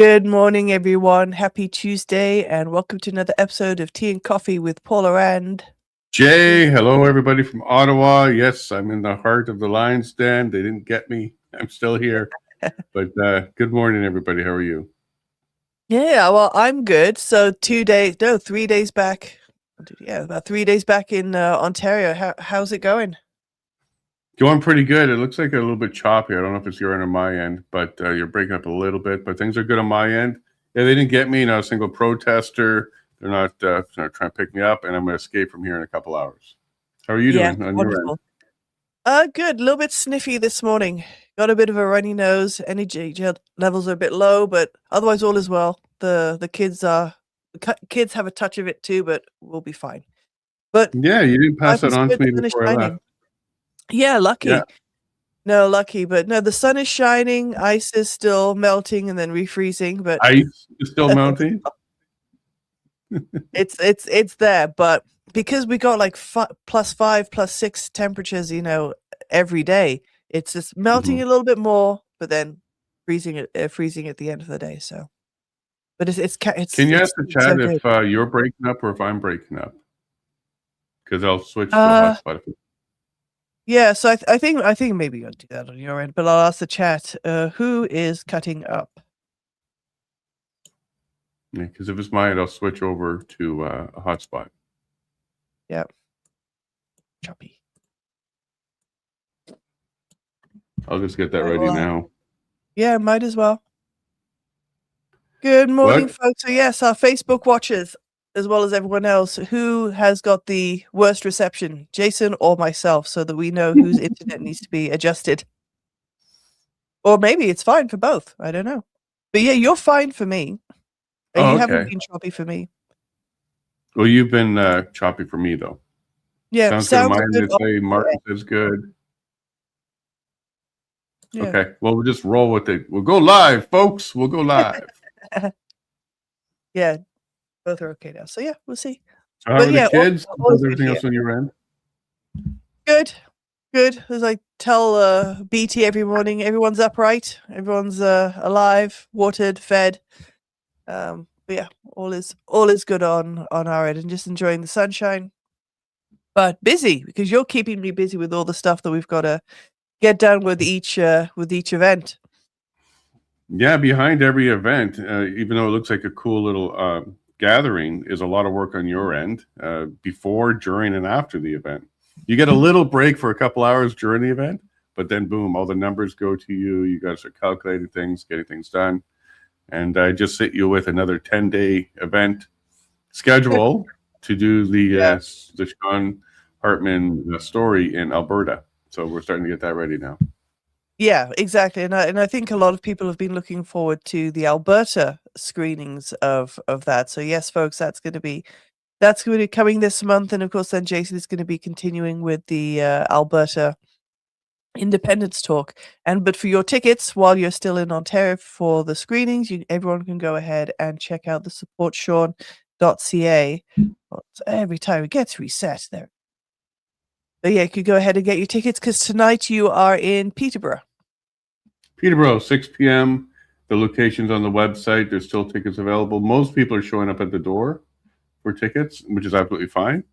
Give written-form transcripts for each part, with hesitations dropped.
Good morning, everyone. Happy Tuesday, and welcome to another episode of Tea and Coffee with Paula and Jay. Hello, everybody from Ottawa. Yes, I'm in the heart of the Lions Den. They didn't get me. I'm still here. But good morning, everybody. How are you? Yeah, well, I'm good. So 3 days back. Yeah, about 3 days back in Ontario. How's it going? Going pretty good. It looks like a little bit choppy. I don't know if it's your end or my end, but you're breaking up a little bit. But things are good on my end. Yeah, they didn't get me. Not a single protester. They're not trying to pick me up, and I'm going to escape from here in a couple hours. How are you doing on wonderful. your end? Good. A little bit sniffy this morning. Got a bit of a runny nose. Energy levels are a bit low, but otherwise all is well. The kids have a touch of it too, but we'll be fine. But yeah, you didn't pass that on to me before I left. Yeah, lucky. Yeah. No, lucky, but no, the sun is shining, ice is still melting and then refreezing, but ice is still melting. it's there, but because we got like +5, +6 temperatures, every day, it's just melting a little bit more, but then freezing at the end of the day. So, but it's Can you ask the chat if you're breaking up or if I'm breaking up? Because I'll switch to a hotspot. Yeah, so I think maybe you'll do that on your end, but I'll ask the chat, who is cutting up? Yeah, because if it's mine, I'll switch over to a hotspot. Yeah. Choppy. I'll just get that ready now. Yeah, might as well. Good morning, folks. So yes, our Facebook watchers, as well as everyone else, who has got the worst reception, Jason or myself, so that we know whose internet needs to be adjusted. Or maybe it's fine for both. I don't know. But yeah, you're fine for me. And you haven't been choppy for me. Well, you've been choppy for me, though. Yeah, sounds good. Martin says good. Yeah. Okay, well, we'll just roll with it. We'll go live, folks. We'll go live. Yeah. Both are okay now. So yeah, we'll see. So how are the kids? How's everything else on your end? Good. As I tell BT every morning, everyone's upright, everyone's alive, watered, fed. But yeah, all is good on our end, and just enjoying the sunshine. But busy, because you're keeping me busy with all the stuff that we've got to get done with each event. Yeah, behind every event, even though it looks like a cool little gathering, is a lot of work on your end, before, during, and after the event. You get a little break for a couple hours during the event, but then boom, all the numbers go to you. You got to start calculating things, getting things done. And I just sit you with another 10-day event schedule to do the Sean Hartman story in Alberta. So we're starting to get that ready now. Yeah, exactly. And I think a lot of people have been looking forward to the Alberta screenings of that. So yes, folks, that's going to be coming this month. And of course, then Jason is going to be continuing with the Alberta Independence Talk. But for your tickets, while you're still in Ontario for the screenings, everyone can go ahead and check out the supportsean.ca. Every time it gets reset there. But yeah, you could go ahead and get your tickets, because tonight you are in Peterborough. 6 p.m. The location's on the website. There's still tickets available. Most people are showing up at the door for tickets, which is absolutely fine.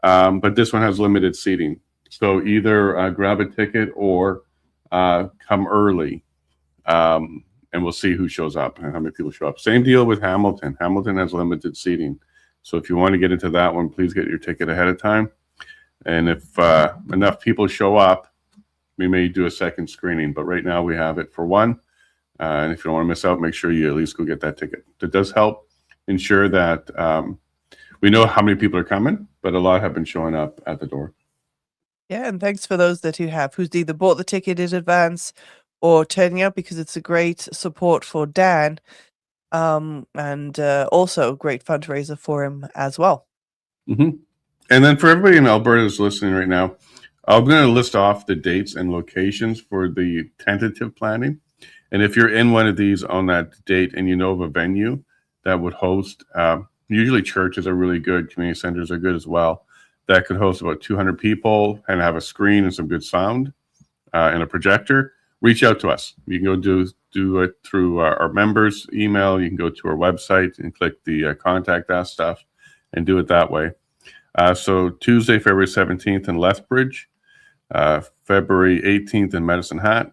But this one has limited seating. So either grab a ticket or come early, and we'll see who shows up and how many people show up. Same deal with Hamilton. Hamilton has limited seating. So if you want to get into that one, please get your ticket ahead of time. And if enough people show up, we may do a second screening. But right now we have it for one. And if you don't want to miss out, make sure you at least go get that ticket. That does help ensure that we know how many people are coming, but a lot have been showing up at the door. Yeah, and thanks for those who's either bought the ticket in advance or turning up, because it's a great support for Dan, and also a great fundraiser for him as well. Mm-hmm. And then for everybody in Alberta who's listening right now, I'm going to list off the dates and locations for the tentative planning. And if you're in one of these on that date and you know of a venue that would host, usually churches are really good, community centers are good as well, that could host about 200 people and have a screen and some good sound and a projector, reach out to us. You can go do it through our members email. You can go to our website and click the contact us stuff and do it that way. So Tuesday, February 17th in Lethbridge, February 18th in Medicine Hat,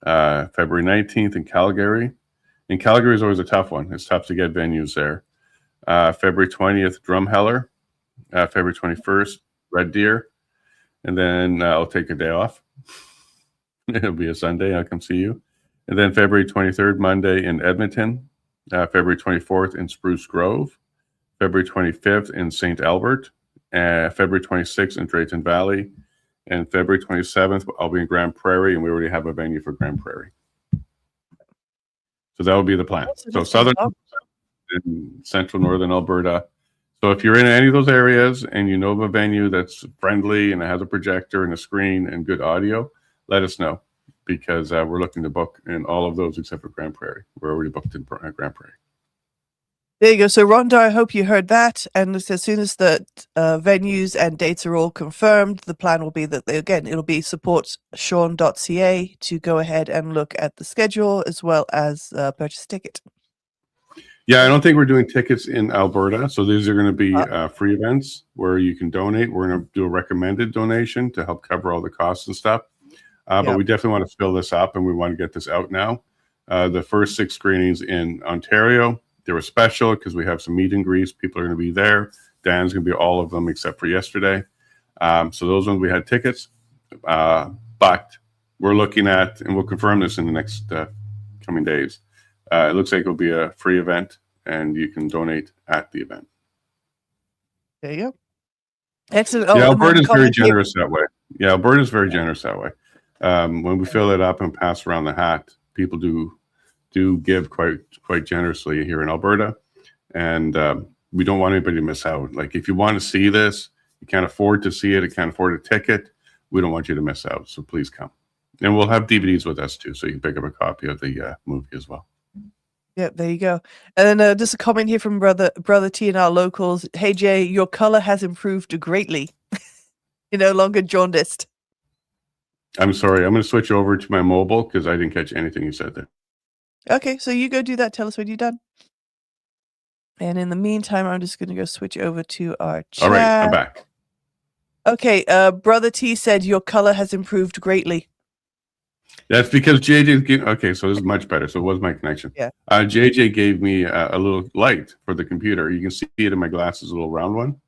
February 19th in Calgary. And Calgary is always a tough one. It's tough to get venues there. February 20th, Drumheller. February 21st, Red Deer. And then I'll take a day off. It'll be a Sunday. I'll come see you. And then February 23rd, Monday in Edmonton. February 24th in Spruce Grove. February 25th in St. Albert. February 26th in Drayton Valley. And February 27th, I'll be in Grand Prairie, and we already have a venue for Grand Prairie. So that would be the plan. So southern and central northern Alberta. So if you're in any of those areas and you know of a venue that's friendly and it has a projector and a screen and good audio, let us know, because we're looking to book in all of those except for Grand Prairie. We're already booked in Grand Prairie. There you go. So Rhonda, I hope you heard that. And as soon as the venues and dates are all confirmed, the plan will be that it'll be supportsean.ca to go ahead and look at the schedule as well as purchase a ticket. Yeah, I don't think we're doing tickets in Alberta. So these are going to be free events where you can donate. We're going to do a recommended donation to help cover all the costs and stuff. But we definitely want to fill this up, and we want to get this out now. The first 6 screenings in Ontario, they were special because we have some meet and greets. People are going to be there. Dan's going to be all of them except for yesterday. So those ones we had tickets. But we're looking at, and we'll confirm this in the next coming days, it looks like it'll be a free event, and you can donate at the event. There you go. Excellent. Yeah, Alberta's very generous that way. Yeah, Alberta's very generous that way. When we fill it up and pass around the hat, people do give quite generously here in Alberta, and we don't want anybody to miss out. Like, if you want to see this, you can't afford to see it, you can't afford a ticket, we don't want you to miss out. So please come, and we'll have DVDs with us too, so you can pick up a copy of the movie as well. Yeah, there you go. And then just a comment here from brother T and our locals. Hey Jay, your color has improved greatly. You're no longer jaundiced. I'm sorry, I'm going to switch over to my mobile because I didn't catch anything you said there. Okay, so you go do that. Tell us when you're done. And in the meantime, I'm just going to go switch over to our chat. All right, I'm back. Okay, brother T said your color has improved greatly. That's because JJ. Okay, so this is much better. So it was my connection. Yeah. JJ gave me a little light for the computer. You can see it in my glasses, a little round one.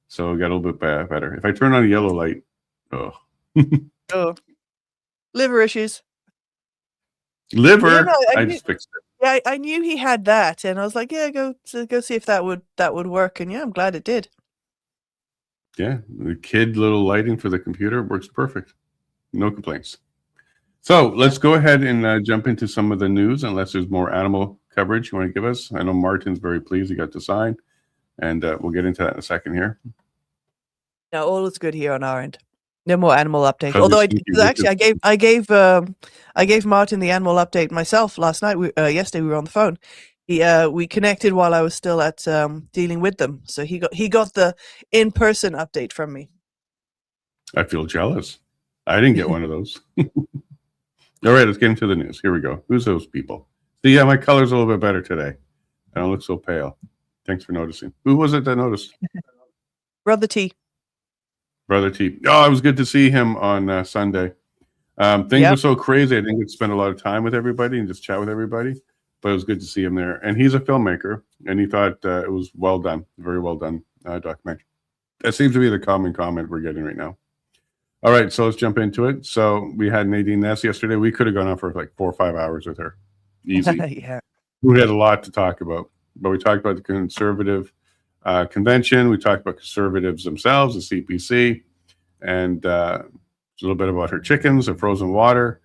So it got a little bit better. If I turn on a yellow light, oh. Liver issues. Liver. Yeah, no, I just fixed it. Yeah, I knew he had that, and I was like, yeah, go see if that would work. And yeah, I'm glad it did. Yeah, the kid little lighting for the computer works perfect. No complaints. So let's go ahead and jump into some of the news, unless there's more animal coverage you want to give us. I know Martin's very pleased he got to sign, and we'll get into that in a second here. No, all is good here on our end. No more animal updates. Although I gave Martin the animal update myself last night. Yesterday we were on the phone. We connected while I was still at dealing with them, so he got the in-person update from me. I feel jealous. I didn't get one of those. All right, let's get into the news. Here we go. Who's those people? See, yeah, my color's a little bit better today. I don't look so pale. Thanks for noticing. Who was it that noticed? Brother T. Brother T. Oh, it was good to see him on Sunday. Things were so crazy. I didn't get to spend a lot of time with everybody and just chat with everybody, but it was good to see him there. And he's a filmmaker, and he thought it was well done, very well done documentary. That seems to be the common comment we're getting right now. All right, so let's jump into it. So we had Nadine Ness yesterday. We could have gone on for like 4 or 5 hours with her. Easy. Yeah. We had a lot to talk about, but we talked about the conservative convention. We talked about conservatives themselves, the CPC, and a little bit about her chickens, her frozen water,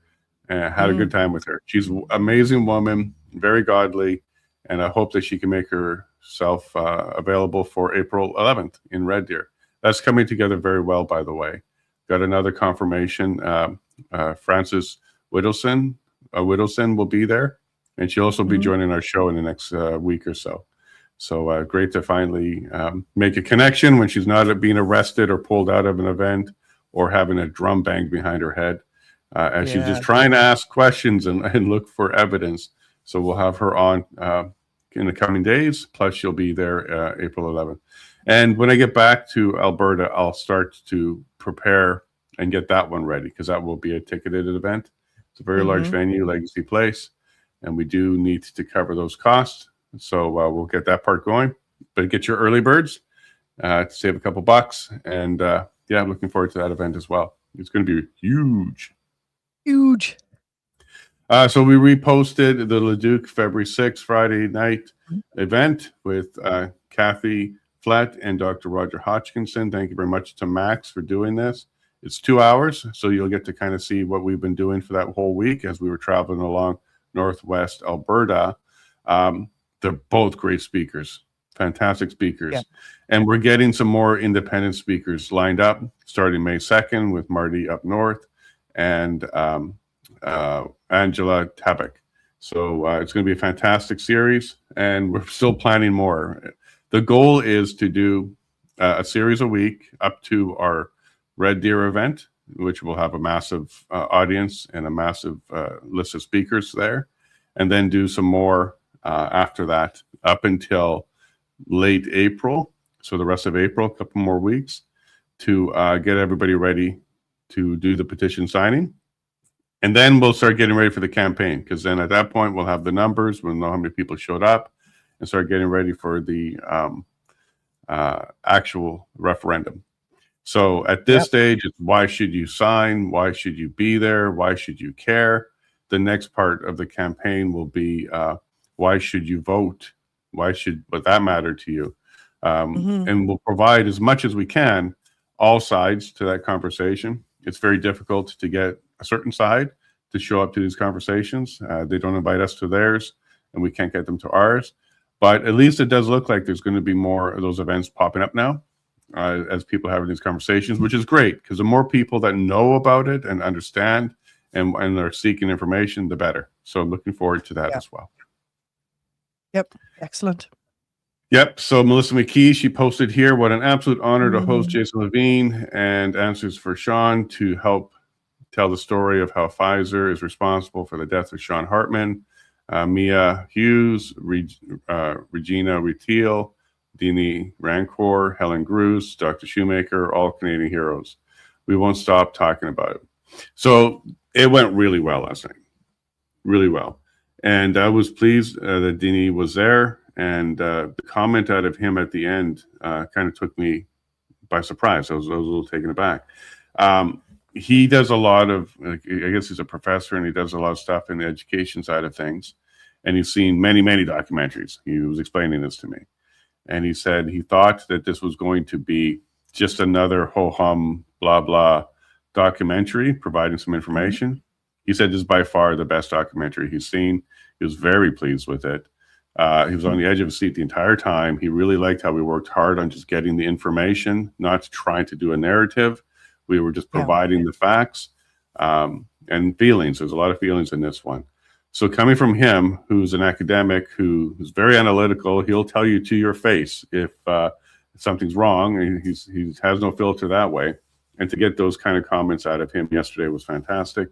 and had a good time with her. She's an amazing woman, very godly, and I hope that she can make herself available for April 11th in Red Deer. That's coming together very well, by the way. Got another confirmation. Frances Whittleson will be there, and she'll also be joining our show in the next week or so. So great to finally make a connection when she's not being arrested or pulled out of an event or having a drum banged behind her head. as she's Yeah. just trying to ask questions and look for evidence. So we'll have her on in the coming days. Plus, she'll be there April 11th. And when I get back to Alberta, I'll start to prepare and get that one ready, because that will be a ticketed event. It's a very large venue, Legacy Place, and we do need to cover those costs. So we'll get that part going. But get your early birds to save a couple bucks. And yeah, I'm looking forward to that event as well. It's going to be huge. Huge. So we reposted the Leduc February 6th, Friday night event with Kathy Flett and Dr. Roger Hodgkinson. Thank you very much to Max for doing this. It's 2 hours, so you'll get to kind of see what we've been doing for that whole week as we were traveling along Northwest Alberta. They're both great speakers, fantastic speakers. Yeah. And we're getting some more independent speakers lined up starting May 2nd with Marty up north and Angela Tabak. So it's going to be a fantastic series, and we're still planning more. The goal is to do a series a week up to our Red Deer event, which will have a massive audience and a massive list of speakers there, and then do some more after that up until late April. So the rest of April, a couple more weeks to get everybody ready to do the petition signing. And then we'll start getting ready for the campaign, because then at that point we'll have the numbers, we'll know how many people showed up, and start getting ready for the actual referendum. So at this stage, it's why should you sign? Why should you be there? Why should you care? The next part of the campaign will be why should you vote? Would that matter to you? And we'll provide as much as we can, all sides to that conversation. It's very difficult to get a certain side to show up to these conversations. They don't invite us to theirs, and we can't get them to ours. But at least it does look like there's going to be more of those events popping up now as people are having these conversations, which is great, because the more people that know about it and understand and are seeking information, the better. So I'm looking forward to that as well. Yep. Excellent. Yep. So Melissa McKee, she posted here, what an absolute honor to host Jason Levine and Answers for Sean to help tell the story of how Pfizer is responsible for the death of Sean Hartman. Mia Hughes, Regina Retiel, Dini Rancor, Helen Gruce, Dr. Shoemaker, all Canadian heroes. We won't stop talking about it. So it went really well last night. Really well. And I was pleased that Dini was there. And the comment out of him at the end kind of took me by surprise. I was a little taken aback. He does a lot of, I guess he's a professor, and he does a lot of stuff in the education side of things. And he's seen many, many documentaries. He was explaining this to me. And he said he thought that this was going to be just another ho-hum, blah, blah documentary, providing some information. He said this is by far the best documentary he's seen. He was very pleased with it. He was on the edge of his seat the entire time. He really liked how we worked hard on just getting the information, not trying to do a narrative. We were just providing the facts and feelings. There's a lot of feelings in this one. So coming from him, who's an academic, who is very analytical, he'll tell you to your face if something's wrong. And he has no filter that way. And to get those kind of comments out of him yesterday was fantastic.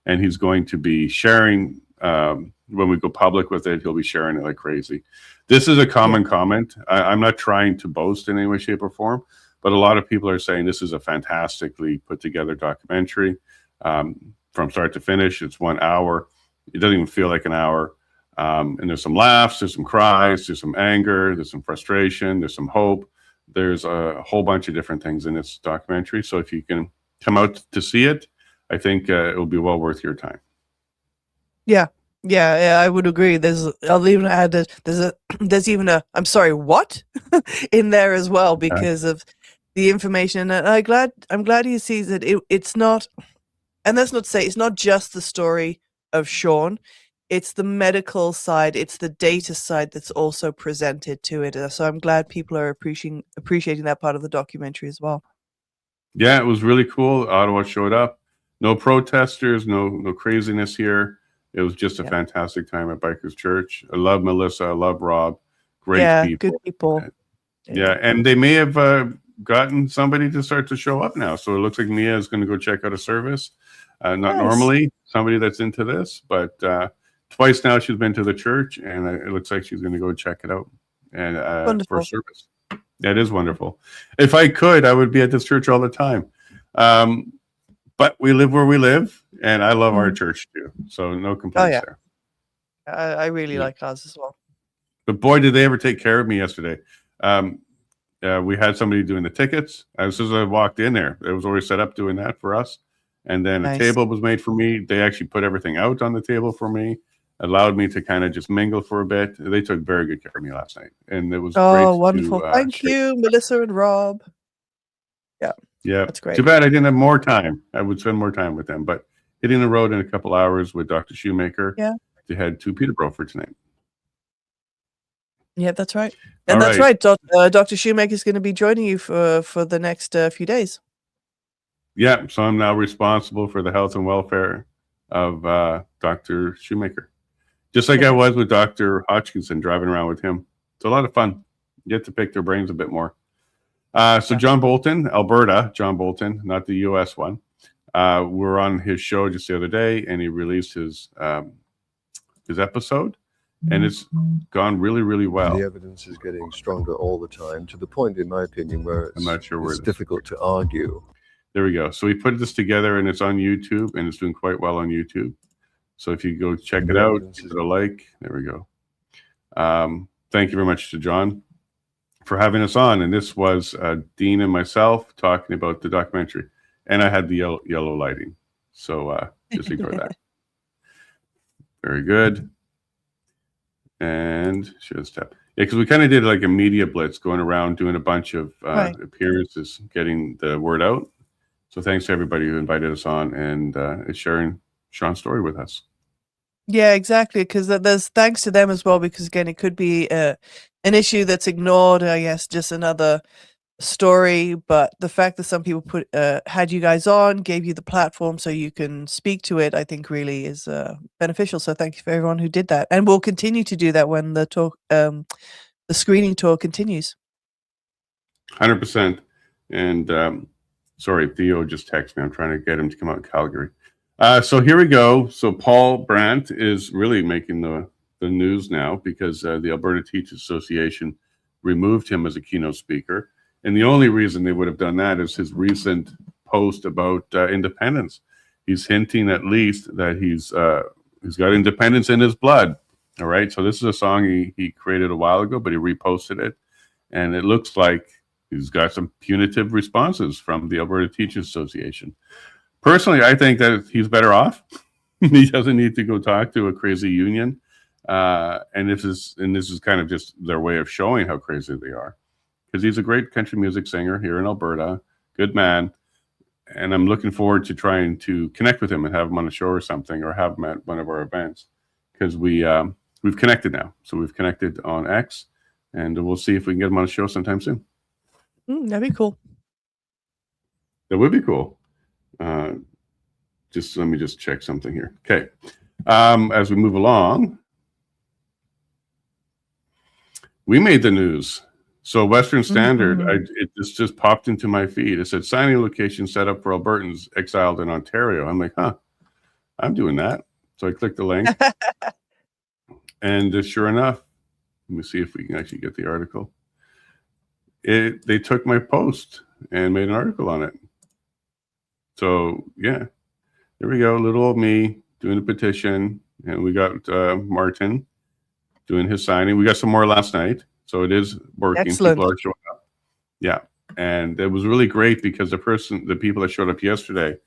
And he's going to be sharing, when we go public with it, he'll be sharing it like crazy. This is a common comment. I'm not trying to boast in any way, shape, or form, but a lot of people are saying this is a fantastically put together documentary from start to finish. It's 1 hour. It doesn't even feel like an hour. And there's some laughs, there's some cries, there's some anger, there's some frustration, there's some hope. There's a whole bunch of different things in this documentary. So if you can come out to see it, I think it will be well worth your time. Yeah, I would agree. I'll even add that there's even a I'm sorry, what in there as well, because of the information. And I'm glad he sees that it's not, and that's not to say it's not just the story of Sean. It's the medical side, it's the data side that's also presented to it. So I'm glad people are appreciating that part of the documentary as well. Yeah, it was really cool. Ottawa showed up. No protesters, no craziness here. It was just a fantastic time at Bikers Church. I love Melissa. I love Rob. Great people. Good people. Yeah, and they may have gotten somebody to start to show up now. So it looks like Mia is going to go check out a service. Not Nice. normally somebody that's into this, but twice now she's been to the church, and it looks like she's going to go check it out and for Wonderful. service. That is wonderful. If I could, I would be at this church all the time. But we live where we live, and I love our church too. So no complaints there. I really like ours as well. But boy, did they ever take care of me yesterday. We had somebody doing the tickets. As soon as I walked in there, it was already set up doing that for us. And then a table was made for me. They actually put everything out on the table for me, allowed me to kind of just mingle for a bit. They took very good care of me last night. And it was great. Oh, wonderful. Thank you, Melissa and Rob. Yeah. Yeah. That's great. Too bad I didn't have more time. I would spend more time with them. But hitting the road in a couple hours with Dr. Shoemaker to head to Peterborough for tonight. Yeah, that's right. And that's right. Dr. Shoemaker is going to be joining you for the next few days. Yeah, so I'm now responsible for the health and welfare of Dr. Shoemaker. Just like I was with Dr. Hodgkinson, driving around with him. It's a lot of fun. You get to pick their brains a bit more. So John Bolton, Alberta, John Bolton, not the U.S. one. We're on his show just the other day, and he released his episode. And it's gone really, really well. The evidence is getting stronger all the time, to the point, in my opinion, where I'm not sure where it's difficult to argue. There we go. So we put this together, and it's on YouTube, and it's doing quite well on YouTube. So if you go check it out, give it a like. There we go. Thank you very much to John for having us on. And this was Dean and myself talking about the documentary. And I had the yellow lighting. So just ignore that. Very good. And should have stepped. Yeah, because we kind of did like a media blitz, going around doing a bunch of appearances, getting the word out. So thanks to everybody who invited us on and is sharing Sean's story with us. Yeah, exactly. Because there's thanks to them as well. Because again, it could be an issue that's ignored. I guess just another story, but the fact that some people had you guys on, gave you the platform so you can speak to it, I think really is beneficial. So thank you for everyone who did that, and we'll continue to do that when the talk, the screening tour continues. 100%. And sorry, Theo just texted me. I'm trying to get him to come out in Calgary. So here we go. So Paul Brandt is really making the news now because the Alberta Teachers Association removed him as a keynote speaker. And the only reason they would have done that is his recent post about independence. He's hinting at least that he's got independence in his blood. All right. So this is a song he created a while ago, but he reposted it. And it looks like he's got some punitive responses from the Alberta Teachers Association. Personally, I think that he's better off. He doesn't need to go talk to a crazy union. And this is kind of just their way of showing how crazy they are. Because he's a great country music singer here in Alberta, good man, and I'm looking forward to trying to connect with him and have him on a show or something, or have him at one of our events, because we've connected now. So we've connected on X, and we'll see if we can get him on a show sometime soon. That'd be cool. That would be cool. Just let me just check something here. Okay, as we move along, we made the news. So Western Standard, it just popped into my feed. It said signing location set up for Albertans exiled in Ontario. I'm like, I'm doing that. So I clicked the link. And sure enough, let me see if we can actually get the article. They took my post and made an article on it. So yeah, there we go. Little old me doing a petition. And we got Martin doing his signing. We got some more last night. So it is working. Excellent. People are showing up. Yeah. And it was really great because the people that showed up yesterday,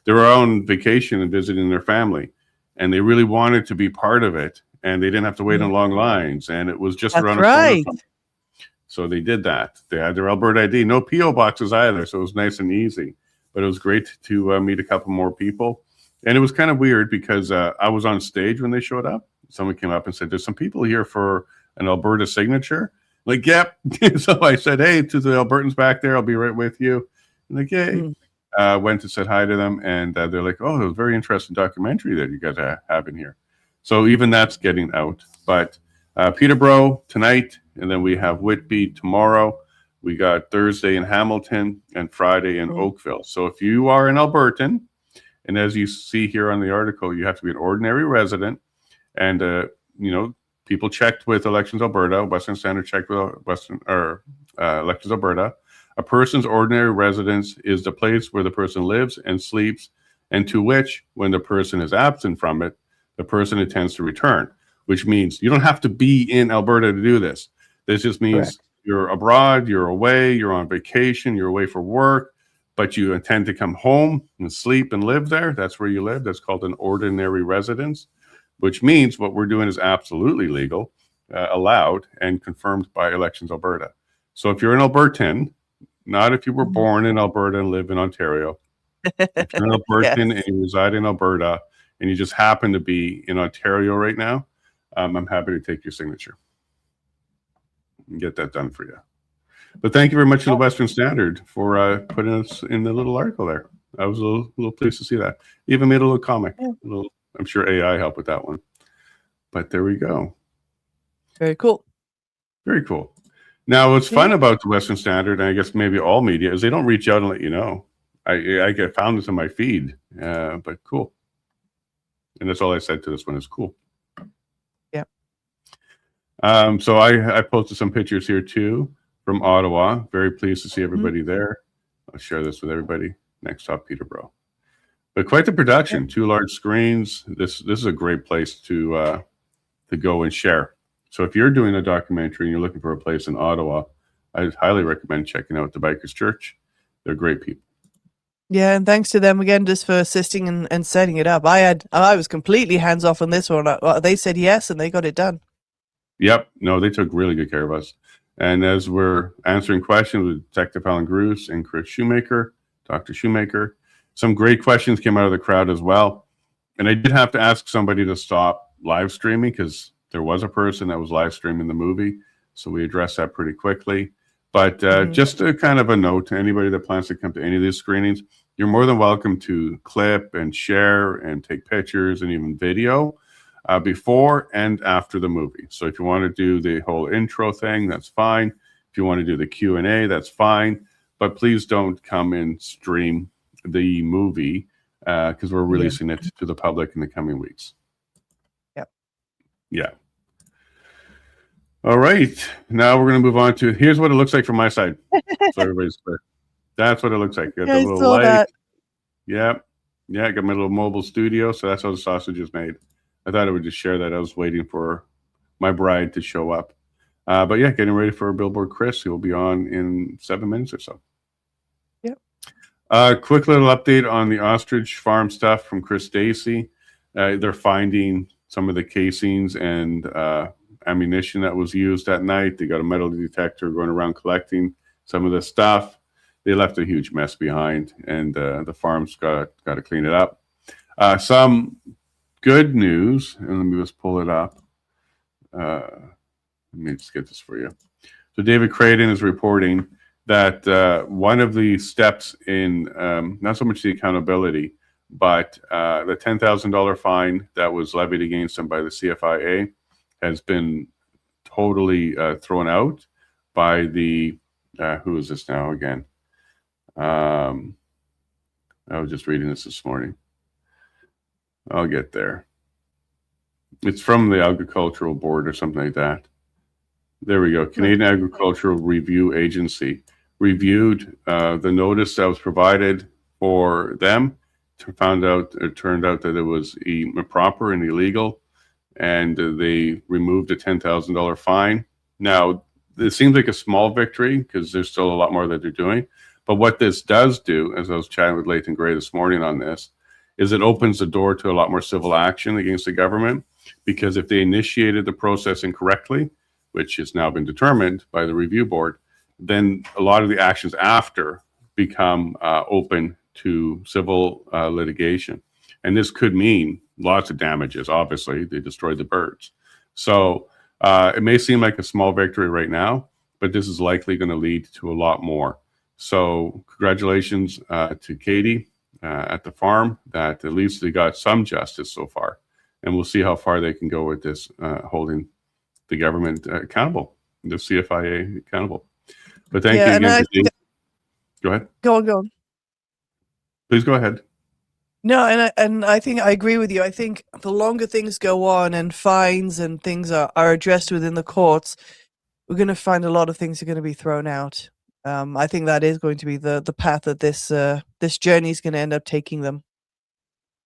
they were on vacation and visiting their family. And they really wanted to be part of it. And they didn't have to wait in long lines. And it was just around the corner. So they did that. They had their Alberta ID. No P.O. boxes either. So it was nice and easy. But it was great to meet a couple more people. And it was kind of weird because I was on stage when they showed up. Someone came up and said, there's some people here for an Alberta signature. Like, yep. So I said, hey, to the Albertans back there, I'll be right with you. And like, yay. Went and said hi to them. And they're like, oh, it was a very interesting documentary that you guys have in here. So even that's getting out. But Peterborough tonight, and then we have Whitby tomorrow. We got Thursday in Hamilton and Friday in Oakville. So if you are an Albertan And as you see here on the article, you have to be an ordinary resident. And, people checked with Elections Alberta, Western Standard checked with Elections Alberta. A person's ordinary residence is the place where the person lives and sleeps, and to which, when the person is absent from it, the person intends to return, which means you don't have to be in Alberta to do this. This just means you're abroad, you're away, you're on vacation, you're away for work, but you intend to come home and sleep and live there. That's where you live. That's called an ordinary residence, which means what we're doing is absolutely legal, allowed, and confirmed by Elections Alberta. So if you're an Albertan, not if you were born in Alberta and live in Ontario, if you're an Albertan and you reside in Alberta and you just happen to be in Ontario right now, I'm happy to take your signature and get that done for you. But thank you very much to the Western Standard for putting us in the little article there. I was a little pleased to see that. Even made a little comic. I'm sure AI helped with that one. But there we go. Very cool. Very cool. Now, what's fun about the Western Standard, and I guess maybe all media, is they don't reach out and let you know. I get found this in my feed, but cool. And that's all I said to this one is cool. Yeah. So I posted some pictures here too from Ottawa. Very pleased to see everybody there. I'll share this with everybody. Next up, Peterborough. But quite the production. 2 large screens. This is a great place to go and share. So if you're doing a documentary and you're looking for a place in Ottawa, I highly recommend checking out the Bikers Church. They're great people. Yeah, and thanks to them again just for assisting and setting it up. I was completely hands off on this one. They said yes, and they got it done. Yep. No, they took really good care of us. And as we're answering questions with Detective Alan Gruce and Chris Shoemaker, Dr. Shoemaker, some great questions came out of the crowd as well. And I did have to ask somebody to stop live streaming because there was a person that was live streaming the movie. So we addressed that pretty quickly. But just a kind of a note to anybody that plans to come to any of these screenings, you're more than welcome to clip and share and take pictures and even video before and after the movie. So if you want to do the whole intro thing, that's fine. If you want to do the Q&A, that's fine. But please don't come and stream the movie because we're releasing it to the public in the coming weeks. Yep. Yeah. All right. Now we're going to move on to, here's what it looks like from my side. So everybody's clear. That's what it looks like. Got the little light. That. Yeah. Yeah. I got my little mobile studio. So that's how the sausage is made. I thought I would just share that. I was waiting for my bride to show up. But yeah, getting ready for Billboard Chris, who will be on in 7 minutes or so. Yep. Quick little update on the ostrich farm stuff from Chris Stacey. They're finding some of the casings and ammunition that was used that night. They got a metal detector going around collecting some of the stuff. They left a huge mess behind, and the farm's got to clean it up. Some good news, and let me just pull it up. Let me just get this for you. So David Creighton is reporting that one of the steps in not so much the accountability, but the $10,000 fine that was levied against him by the CFIA has been totally thrown out by the, who is this now again? I was just reading this morning. I'll get there. It's from the Agricultural Board or something like that. There we go. Canadian Agricultural Review Agency reviewed the notice that was provided for them. It turned out that it was improper and illegal, and they removed a $10,000 fine. Now, it seems like a small victory because there's still a lot more that they're doing. But what this does do, as I was chatting with Leighton Gray this morning on this, is it opens the door to a lot more civil action against the government, because if they initiated the process incorrectly, which has now been determined by the review board, then a lot of the actions after become open to civil litigation. And this could mean lots of damages. Obviously, they destroyed the birds. So it may seem like a small victory right now, but this is likely going to lead to a lot more. So congratulations to Katie at the farm, that at least they got some justice so far. And we'll see how far they can go with this, holding the government accountable, the CFIA accountable. But thank you again. Go ahead. Go on. Please go ahead. No, and I think I agree with you. I think the longer things go on and fines and things are addressed within the courts, we're going to find a lot of things are going to be thrown out. I think that is going to be the path that this journey is going to end up taking them.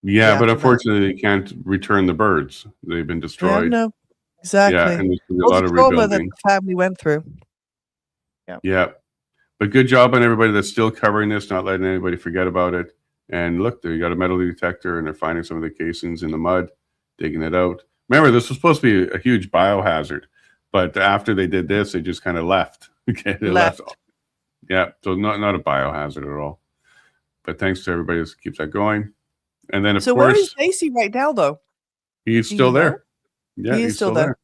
Yeah, but After that. unfortunately, they can't return the birds. They've been Yeah, destroyed. no, exactly. Yeah, and there's gonna be a All lot the of trauma that rebuilding. the family went through. Yeah, but good job on everybody that's still covering this, not letting anybody forget about it. And look, they got a metal detector, and they're finding some of the casings in the mud, digging it out. Remember, this was supposed to be a huge biohazard, but after they did this, they just kind of left. Okay, they left. Yeah, so not a biohazard at all. But thanks to everybody that keeps that going. And then, of So where is course, Stacy right now, though? he's Do still you know? there. Yeah, He is he's still there.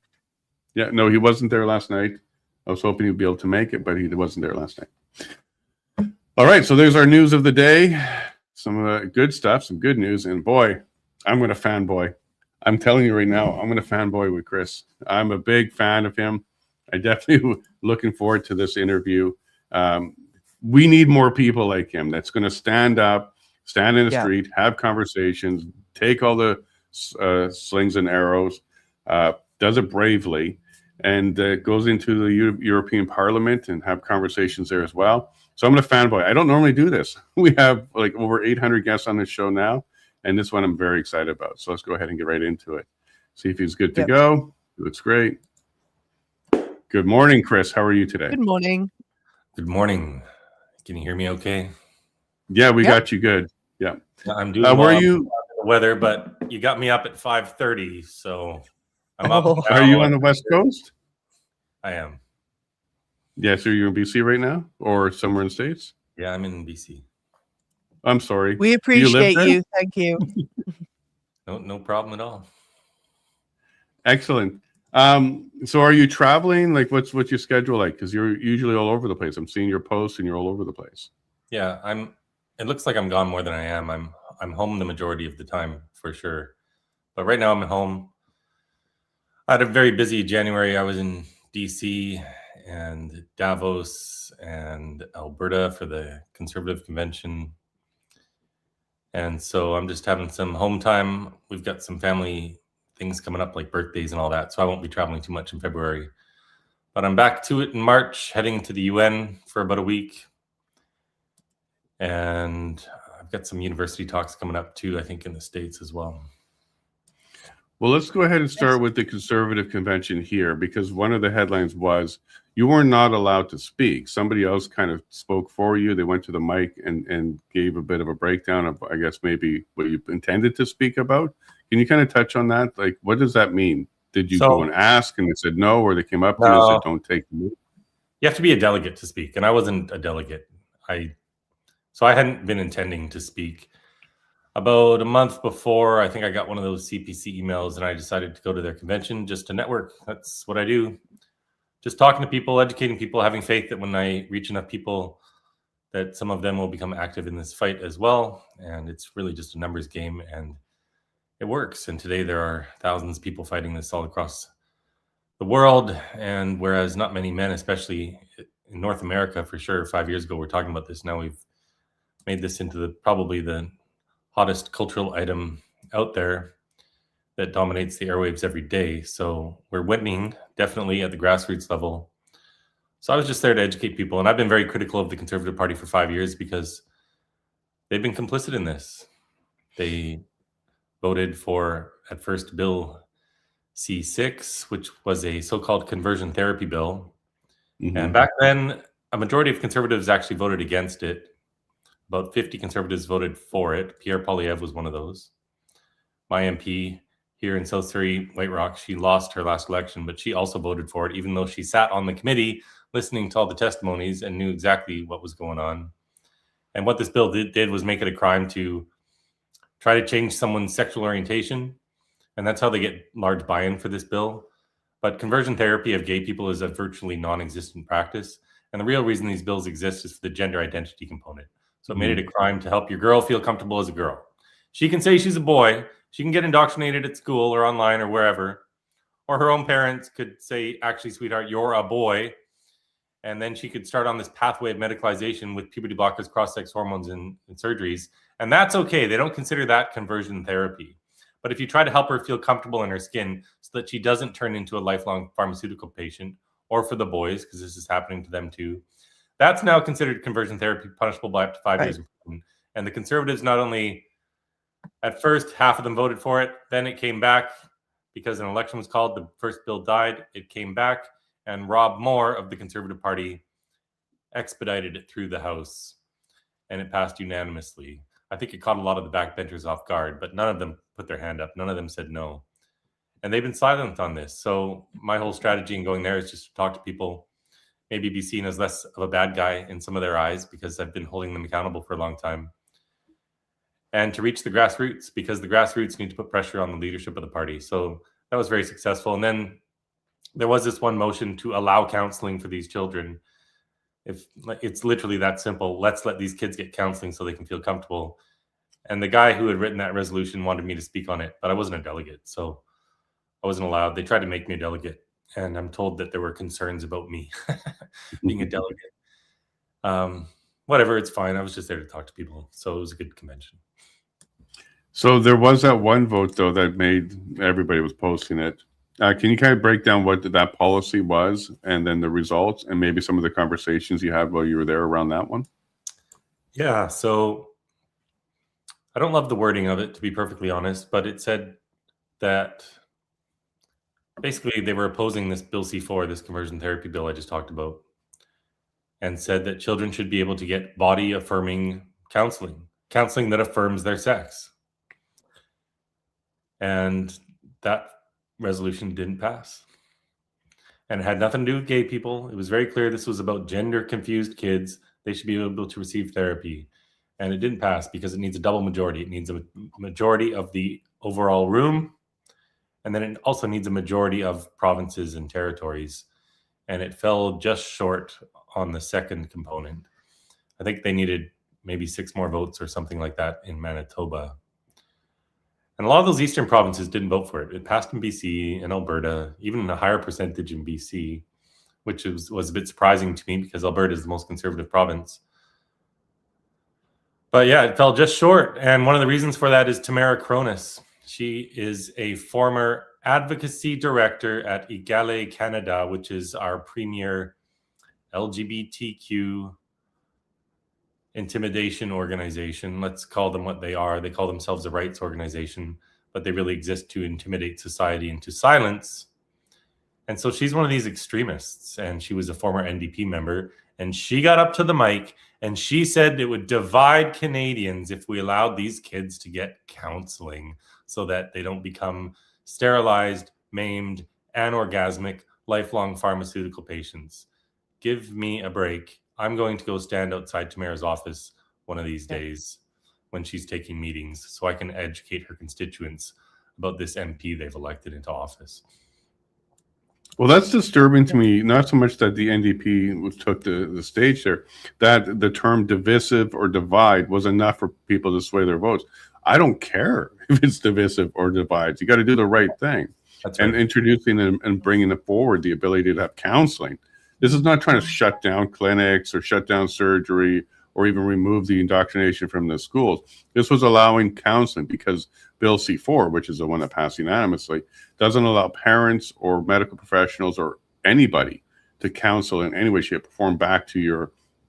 Yeah, no, he wasn't there last night. I was hoping he'd be able to make it, but he wasn't there last night. All right, so there's our news of the day. Some good stuff, some good news. And boy, I'm going to fanboy. I'm telling you right now, I'm going to fanboy with Chris. I'm a big fan of him. I definitely looking forward to this interview. We need more people like him that's going to stand up, stand in the street, have conversations, take all the slings and arrows, does it bravely, and goes into the European Parliament and have conversations there as well. So I'm going to fanboy. I don't normally do this. We have like over 800 guests on this show now, and this one I'm very excited about. So let's go ahead and get right into it. See if he's good to go. He looks great. Good morning, Chris. How are you today? Good morning. Good morning. Can you hear me okay? Yeah, we got you good. Yeah. I'm doing where are you? The weather, but you got me up at 5:30, so I'm up. Are you on the West Coast? I am. Yeah, so you're in BC right now or somewhere in the States? Yeah, I'm in BC. I'm sorry. We appreciate you. Thank you. No problem at all. Excellent. So are you traveling? Like what's your schedule like? Because you're usually all over the place. I'm seeing your posts and you're all over the place. Yeah, it looks like I'm gone more than I am. I'm home the majority of the time for sure. But right now I'm at home. I had a very busy January. I was in DC and Davos and Alberta for the Conservative Convention. And so I'm just having some home time. We've got some family things coming up like birthdays and all that. So I won't be traveling too much in February. But I'm back to it in March, heading to the UN for about a week. And I've got some university talks coming up too, I think in the States as well. Well, let's go ahead and start with the Conservative Convention here, because one of the headlines was you were not allowed to speak. Somebody else kind of spoke for you. They went to the mic and gave a bit of a breakdown of, I guess, maybe what you intended to speak about. Can you kind of touch on that? Like, what does that mean? Did you go and ask and they said no, or they came up to you and said, don't take me? You have to be a delegate to speak. And I wasn't a delegate. So I hadn't been intending to speak. About a month before, I think I got one of those CPC emails and I decided to go to their convention just to network. That's what I do. Just talking to people, educating people, having faith that when I reach enough people that some of them will become active in this fight as well. And it's really just a numbers game and it works. And today there are thousands of people fighting this all across the world. And whereas not many men, especially in North America for sure, 5 years ago, we're talking about this. Now we've made this into probably the hottest cultural item out there that dominates the airwaves every day. So we're winning definitely at the grassroots level. So I was just there to educate people. And I've been very critical of the Conservative Party for 5 years because they've been complicit in this. They voted for, at first, Bill C6, which was a so-called conversion therapy bill. Mm-hmm. And back then, a majority of conservatives actually voted against it. About 50 conservatives voted for it. Pierre Poilievre was one of those. My MP here in South Surrey, White Rock, she lost her last election, but she also voted for it, even though she sat on the committee listening to all the testimonies and knew exactly what was going on. And what this bill did was make it a crime to try to change someone's sexual orientation. And that's how they get large buy-in for this bill. But conversion therapy of gay people is a virtually non-existent practice. And the real reason these bills exist is for the gender identity component. So it made it a crime to help your girl feel comfortable as a girl. She can say she's a boy. She can get indoctrinated at school or online or wherever. Or her own parents could say, actually, sweetheart, you're a boy. And then she could start on this pathway of medicalization with puberty blockers, cross-sex hormones, and surgeries. And that's okay. They don't consider that conversion therapy. But if you try to help her feel comfortable in her skin so that she doesn't turn into a lifelong pharmaceutical patient, or for the boys, because this is happening to them too, that's now considered conversion therapy, punishable by up to 5 years in prison. And the Conservatives, not only at first, half of them voted for it, then it came back because an election was called, the first bill died, it came back, and Rob Moore of the Conservative Party expedited it through the House, and it passed unanimously. I think it caught a lot of the backbenchers off guard, but none of them put their hand up. None of them said no. And they've been silent on this. So my whole strategy in going there is just to talk to people, maybe be seen as less of a bad guy in some of their eyes because I've been holding them accountable for a long time. And to reach the grassroots, because the grassroots need to put pressure on the leadership of the party. So that was very successful. And then there was this one motion to allow counseling for these children. If it's literally that simple, let's let these kids get counseling so they can feel comfortable. And the guy who had written that resolution wanted me to speak on it, but I wasn't a delegate, so I wasn't allowed. They tried to make me a delegate, and I'm told that there were concerns about me being a delegate. Whatever, it's fine. I was just there to talk to people, so it was a good convention. So there was that one vote, though, that made everybody was posting it. Can you kind of break down what that policy was and then the results and maybe some of the conversations you had while you were there around that one? Yeah, so I don't love the wording of it, to be perfectly honest, but it said that basically they were opposing this Bill C4, this conversion therapy bill I just talked about, and said that children should be able to get body-affirming counseling that affirms their sex. And that resolution didn't pass. And it had nothing to do with gay people. It was very clear this was about gender-confused kids. They should be able to receive therapy. And it didn't pass because it needs a double majority. It needs a majority of the overall room. And then it also needs a majority of provinces and territories. And it fell just short on the second component. I think they needed maybe 6 more votes or something like that in Manitoba. And a lot of those eastern provinces didn't vote for it. It passed in BC and Alberta, even a higher percentage in BC, which was a bit surprising to me because Alberta is the most conservative province. But yeah, it fell just short. And one of the reasons for that is Tamara Cronus. She is a former advocacy director at Egale Canada, which is our premier LGBTQ intimidation organization. Let's call them what they are. They call themselves a rights organization, but they really exist to intimidate society into silence. And so she's one of these extremists, and she was a former NDP member, and she got up to the mic and she said it would divide Canadians if we allowed these kids to get counseling so that they don't become sterilized, maimed, anorgasmic, lifelong pharmaceutical patients. Give me a break. I'm going to go stand outside Tamara's office one of these days when she's taking meetings so I can educate her constituents about this MP they've elected into office. Well, that's disturbing to me, not so much that the NDP took the stage there, that the term divisive or divide was enough for people to sway their votes. I don't care if it's divisive or divides. You got to do the right thing. That's right. And introducing and bringing it forward, the ability to have counseling. This is not trying to shut down clinics or shut down surgery or even remove the indoctrination from the schools. This was allowing counseling because Bill C4, which is the one that passed unanimously, doesn't allow parents or medical professionals or anybody to counsel in any way, shape, or form back to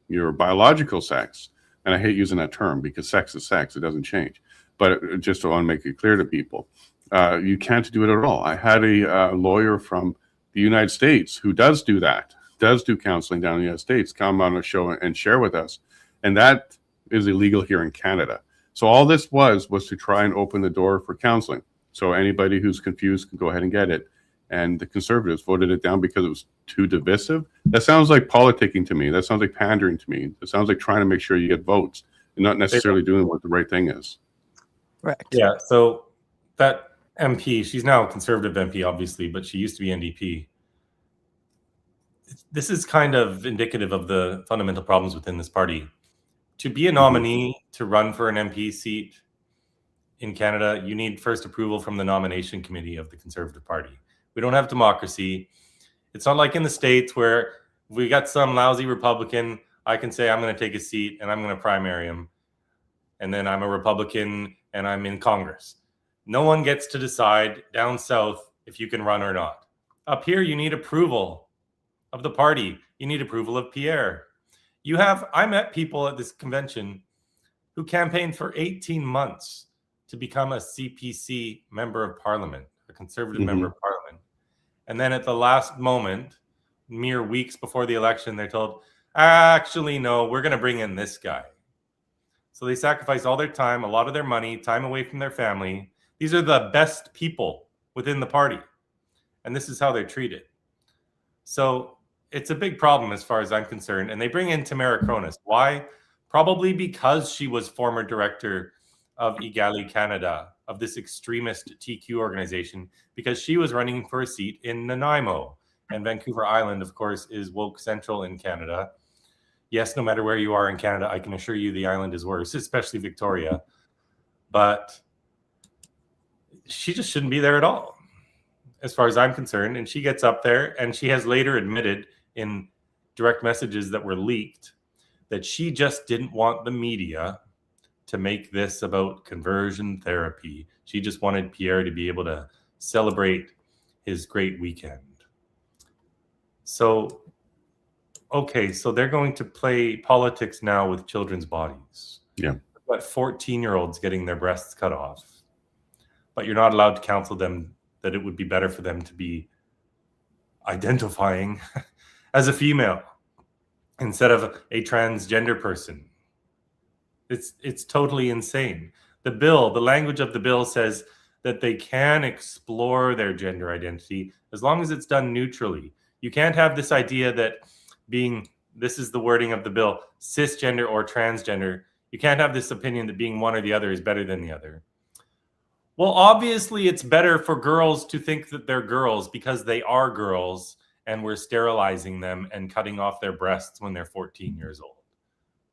your biological sex. And I hate using that term because sex is sex. It doesn't change. But just to want to make it clear to people, you can't do it at all. I had a lawyer from the United States who does do that, does do counseling down in the United States, come on a show and share with us. And that is illegal here in Canada. So all this was to try and open the door for counseling. So anybody who's confused can go ahead and get it. And the Conservatives voted it down because it was too divisive. That sounds like politicking to me. That sounds like pandering to me. It sounds like trying to make sure you get votes and not necessarily doing what the right thing is. Correct. Yeah, so that MP, she's now a Conservative MP, obviously, but she used to be NDP. This is kind of indicative of the fundamental problems within this party. To be a nominee to run for an MP seat in Canada, you need first approval from the nomination committee of the Conservative Party. We don't have democracy. It's not like in the States where If we got some lousy Republican, I can say I'm going to take a seat and I'm going to primary him. And then I'm a Republican and I'm in Congress. No one gets to decide down south if you can run or not. Up here, you need approval of the party. You need approval of Pierre. I met people at this convention who campaigned for 18 months to become a CPC member of parliament, a conservative member of parliament. And then at the last moment, mere weeks before the election, they're told, actually, no, we're going to bring in this guy. So they sacrifice all their time, a lot of their money, time away from their family. These are the best people within the party. And this is how they're treated. So it's a big problem as far as I'm concerned. And they bring in Tamara Cronus. Why? Probably because she was former director of Egali Canada, of this extremist TQ organization, because she was running for a seat in Nanaimo. And Vancouver Island, of course, is woke central in Canada. Yes, no matter where you are in Canada, I can assure you the island is worse, especially Victoria. But she just shouldn't be there at all, as far as I'm concerned. And she gets up there, and she has later admitted in direct messages that were leaked that she just didn't want the media to make this about conversion therapy. She just wanted Pierre to be able to celebrate his great weekend. So, okay, so they're going to play politics now with children's bodies. Yeah. But 14-year-olds getting their breasts cut off. But you're not allowed to counsel them that it would be better for them to be identifying as a female instead of a transgender person. It's totally insane. The language of the bill says that they can explore their gender identity as long as it's done neutrally. You can't have this idea that this is the wording of the bill, cisgender or transgender. You can't have this opinion that being one or the other is better than the other. Well, obviously it's better for girls to think that they're girls because they are girls and we're sterilizing them and cutting off their breasts when they're 14 years old.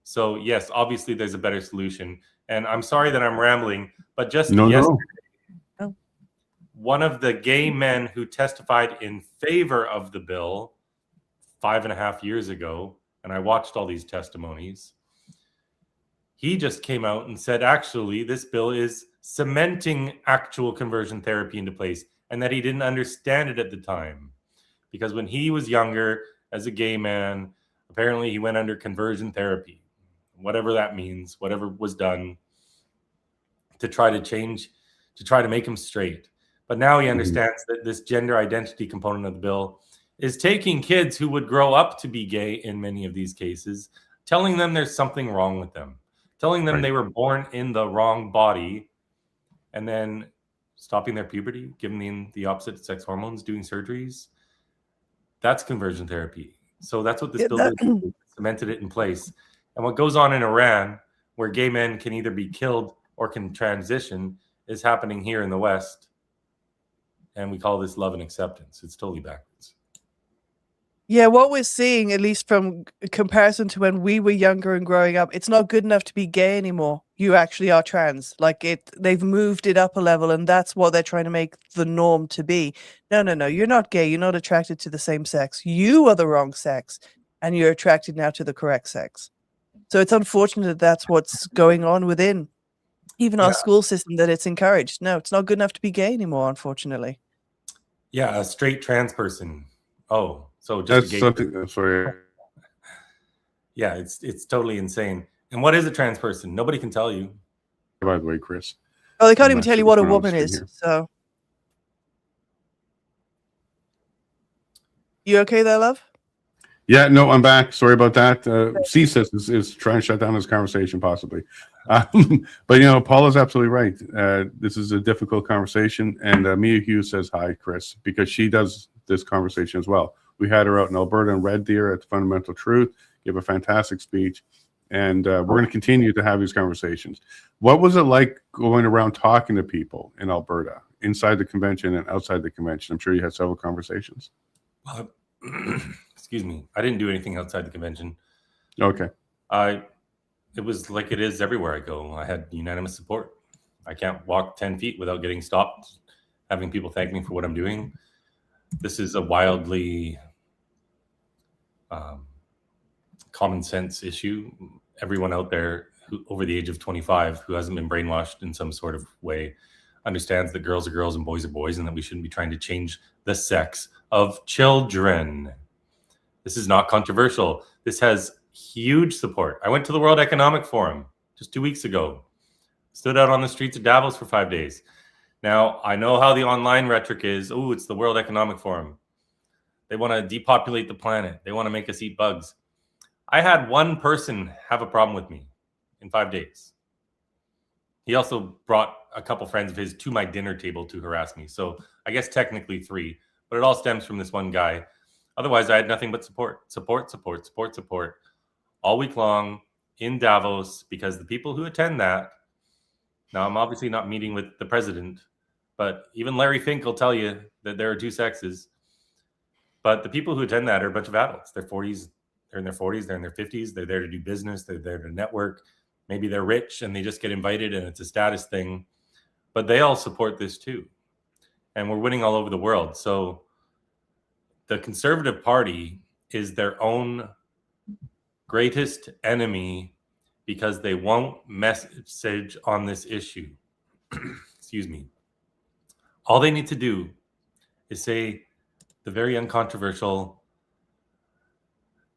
So yes, obviously there's a better solution. And I'm sorry that I'm rambling, but just yesterday, one of the gay men who testified in favor of the bill 5.5 years ago, and I watched all these testimonies, he just came out and said, actually, this bill is cementing actual conversion therapy into place, and that he didn't understand it at the time. Because when he was younger, as a gay man, apparently he went under conversion therapy, whatever that means, whatever was done to try to make him straight. But now he understands that this gender identity component of the bill is taking kids who would grow up to be gay in many of these cases, telling them there's something wrong with them, telling them they were born in the wrong body, and then stopping their puberty, giving them the opposite sex hormones, doing surgeries. That's conversion therapy. So that's what this bill did, cemented it in place. And what goes on in Iran, where gay men can either be killed or can transition, is happening here in the West. And we call this love and acceptance. It's totally backwards. Yeah, what we're seeing, at least from comparison to when we were younger and growing up, it's not good enough to be gay anymore. You actually are trans. They've moved it up a level, and that's what they're trying to make the norm to be. No, you're not gay. You're not attracted to the same sex. You are the wrong sex, and you're attracted now to the correct sex. So it's unfortunate that that's what's going on within even our school system, that it's encouraged. No, it's not good enough to be gay anymore, unfortunately. Yeah, a straight trans person. Oh, so just that's something. Sorry. Yeah, it's totally insane. And what is a trans person? Nobody can tell you. By the way, Chris. Oh, they can't even tell you what a woman is. Here. So, you okay there, love? Yeah, no, I'm back. Sorry about that. CSIS is trying to shut down this conversation, possibly. But, Paula's absolutely right. This is a difficult conversation. And Mia Hughes says hi, Chris, because she does this conversation as well. We had her out in Alberta and Red Deer at the Fundamental Truth, give a fantastic speech. And we're going to continue to have these conversations. What was it like going around talking to people in Alberta, inside the convention and outside the convention? I'm sure you had several conversations. Excuse me. I didn't do anything outside the convention. Okay. It was like it is everywhere I go. I had unanimous support. I can't walk 10 feet without getting stopped, having people thank me for what I'm doing. This is a wildly common sense issue. Everyone out there who over the age of 25 who hasn't been brainwashed in some sort of way understands that girls are girls and boys are boys, and that we shouldn't be trying to change the sex of children. This is not controversial. This has huge support. I went to the World Economic Forum just 2 weeks ago, stood out on the streets of Davos for 5 days. Now, I know how the online rhetoric is. Oh, it's the World Economic Forum. They want to depopulate the planet. They want to make us eat bugs. I had one person have a problem with me in 5 days. He also brought a couple friends of his to my dinner table to harass me. So I guess technically 3, but it all stems from this one guy. Otherwise, I had nothing but support all week long in Davos, because the people who attend that, now I'm obviously not meeting with the president, but even Larry Fink will tell you that there are 2 sexes. But the people who attend that are a bunch of adults. They're 40s, they're in their 40s, they're in their 50s. They're there to do business. They're there to network. Maybe they're rich and they just get invited and it's a status thing. But they all support this too. And we're winning all over the world. So the Conservative Party is their own greatest enemy because they won't message on this issue. Excuse me. All they need to do is say the very uncontroversial,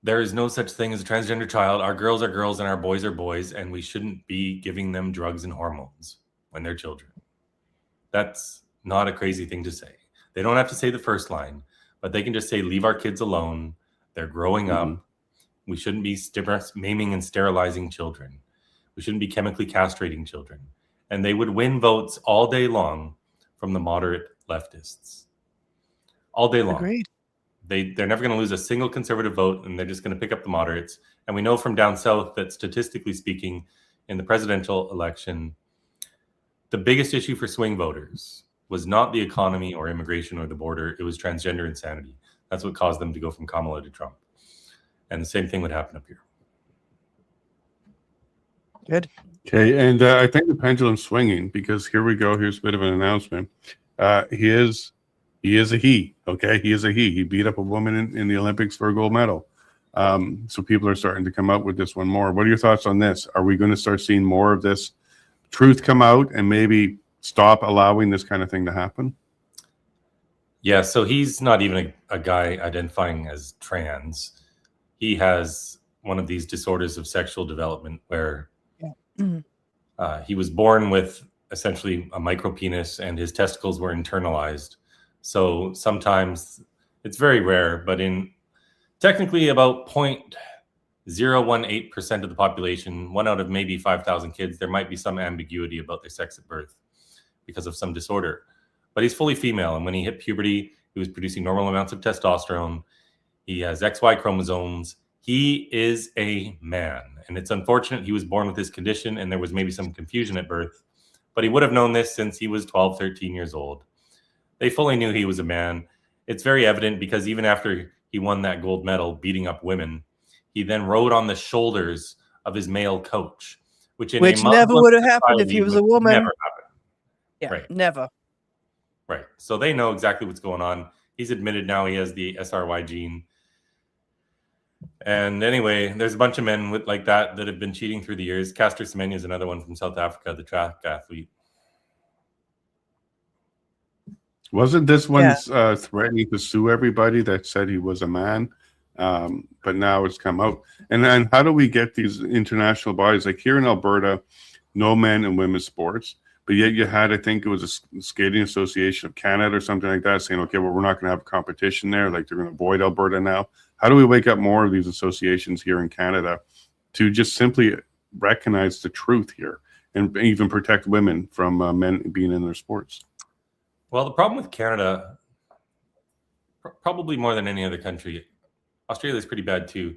there is no such thing as a transgender child. Our girls are girls and our boys are boys, and we shouldn't be giving them drugs and hormones when they're children. That's not a crazy thing to say. They don't have to say the first line, but they can just say, leave our kids alone. They're growing up. We shouldn't be maiming and sterilizing children. We shouldn't be chemically castrating children. And they would win votes all day long from the moderate leftists. All day long. Agreed. They're never going to lose a single conservative vote, and they're just going to pick up the moderates. And we know from down south that statistically speaking, in the presidential election, the biggest issue for swing voters was not the economy or immigration or the border. It was transgender insanity. That's what caused them to go from Kamala to Trump. And the same thing would happen up here. Good. Okay, and I think the pendulum's swinging, because here we go. Here's a bit of an announcement. He is a he. Okay, he is a he. He beat up a woman in the Olympics for a gold medal. So people are starting to come out with this one more. What are your thoughts on this? Are we going to start seeing more of this truth come out and maybe stop allowing this kind of thing to happen? Yeah, so he's not even a guy identifying as trans. He has one of these disorders of sexual development where he was born with essentially a micropenis and his testicles were internalized. So sometimes it's very rare, but in technically about 0.018% of the population, 1 out of maybe 5,000 kids, there might be some ambiguity about their sex at birth because of some disorder. But he's fully female, and when he hit puberty, he was producing normal amounts of testosterone. He has XY chromosomes. He is a man, and it's unfortunate he was born with this condition, and there was maybe some confusion at birth, but he would have known this since he was 12, 13 years old. They fully knew he was a man. It's very evident because even after he won that gold medal beating up women, he then rode on the shoulders of his male coach, which never would have happened if he was a woman. Never happened. Yeah, right. Never. Right. So they know exactly what's going on. He's admitted now he has the SRY gene. And anyway, there's a bunch of men like that have been cheating through the years. Caster Semenya is another one from South Africa, the track athlete. Wasn't this one threatening to sue everybody that said he was a man? But now it's come out. And then how do we get these international bodies? Like here in Alberta, no men and women's sports. But yet you had, I think it was a Skating Association of Canada or something like that saying, okay, well, we're not going to have a competition there. Like they're going to avoid Alberta now. How do we wake up more of these associations here in Canada to just simply recognize the truth here and even protect women from men being in their sports? Well, the problem with Canada, probably more than any other country, Australia is pretty bad too.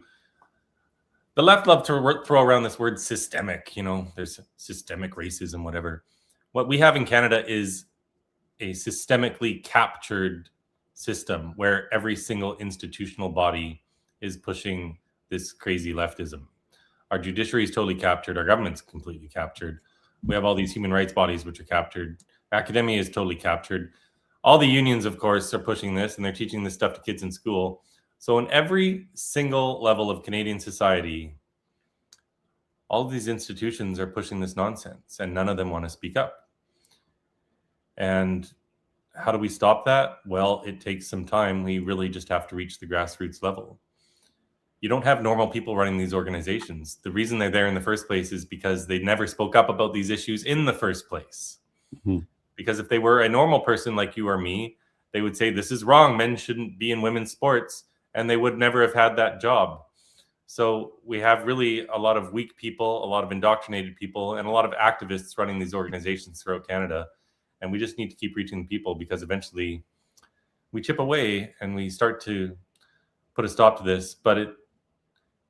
The left love to throw around this word systemic, there's systemic racism, whatever. What we have in Canada is a systemically captured system where every single institutional body is pushing this crazy leftism. Our judiciary is totally captured. Our government's completely captured. We have all these human rights bodies which are captured. Academia is totally captured. All the unions, of course, are pushing this, and they're teaching this stuff to kids in school. So in every single level of Canadian society, all of these institutions are pushing this nonsense, and none of them want to speak up. And how do we stop that? Well, it takes some time. We really just have to reach the grassroots level. You don't have normal people running these organizations. The reason they're there in the first place is because they never spoke up about these issues in the first place. Mhm. Because if they were a normal person like you or me, they would say, this is wrong. Men shouldn't be in women's sports. And they would never have had that job. So we have really a lot of weak people, a lot of indoctrinated people, and a lot of activists running these organizations throughout Canada. And we just need to keep reaching the people, because eventually we chip away and we start to put a stop to this. But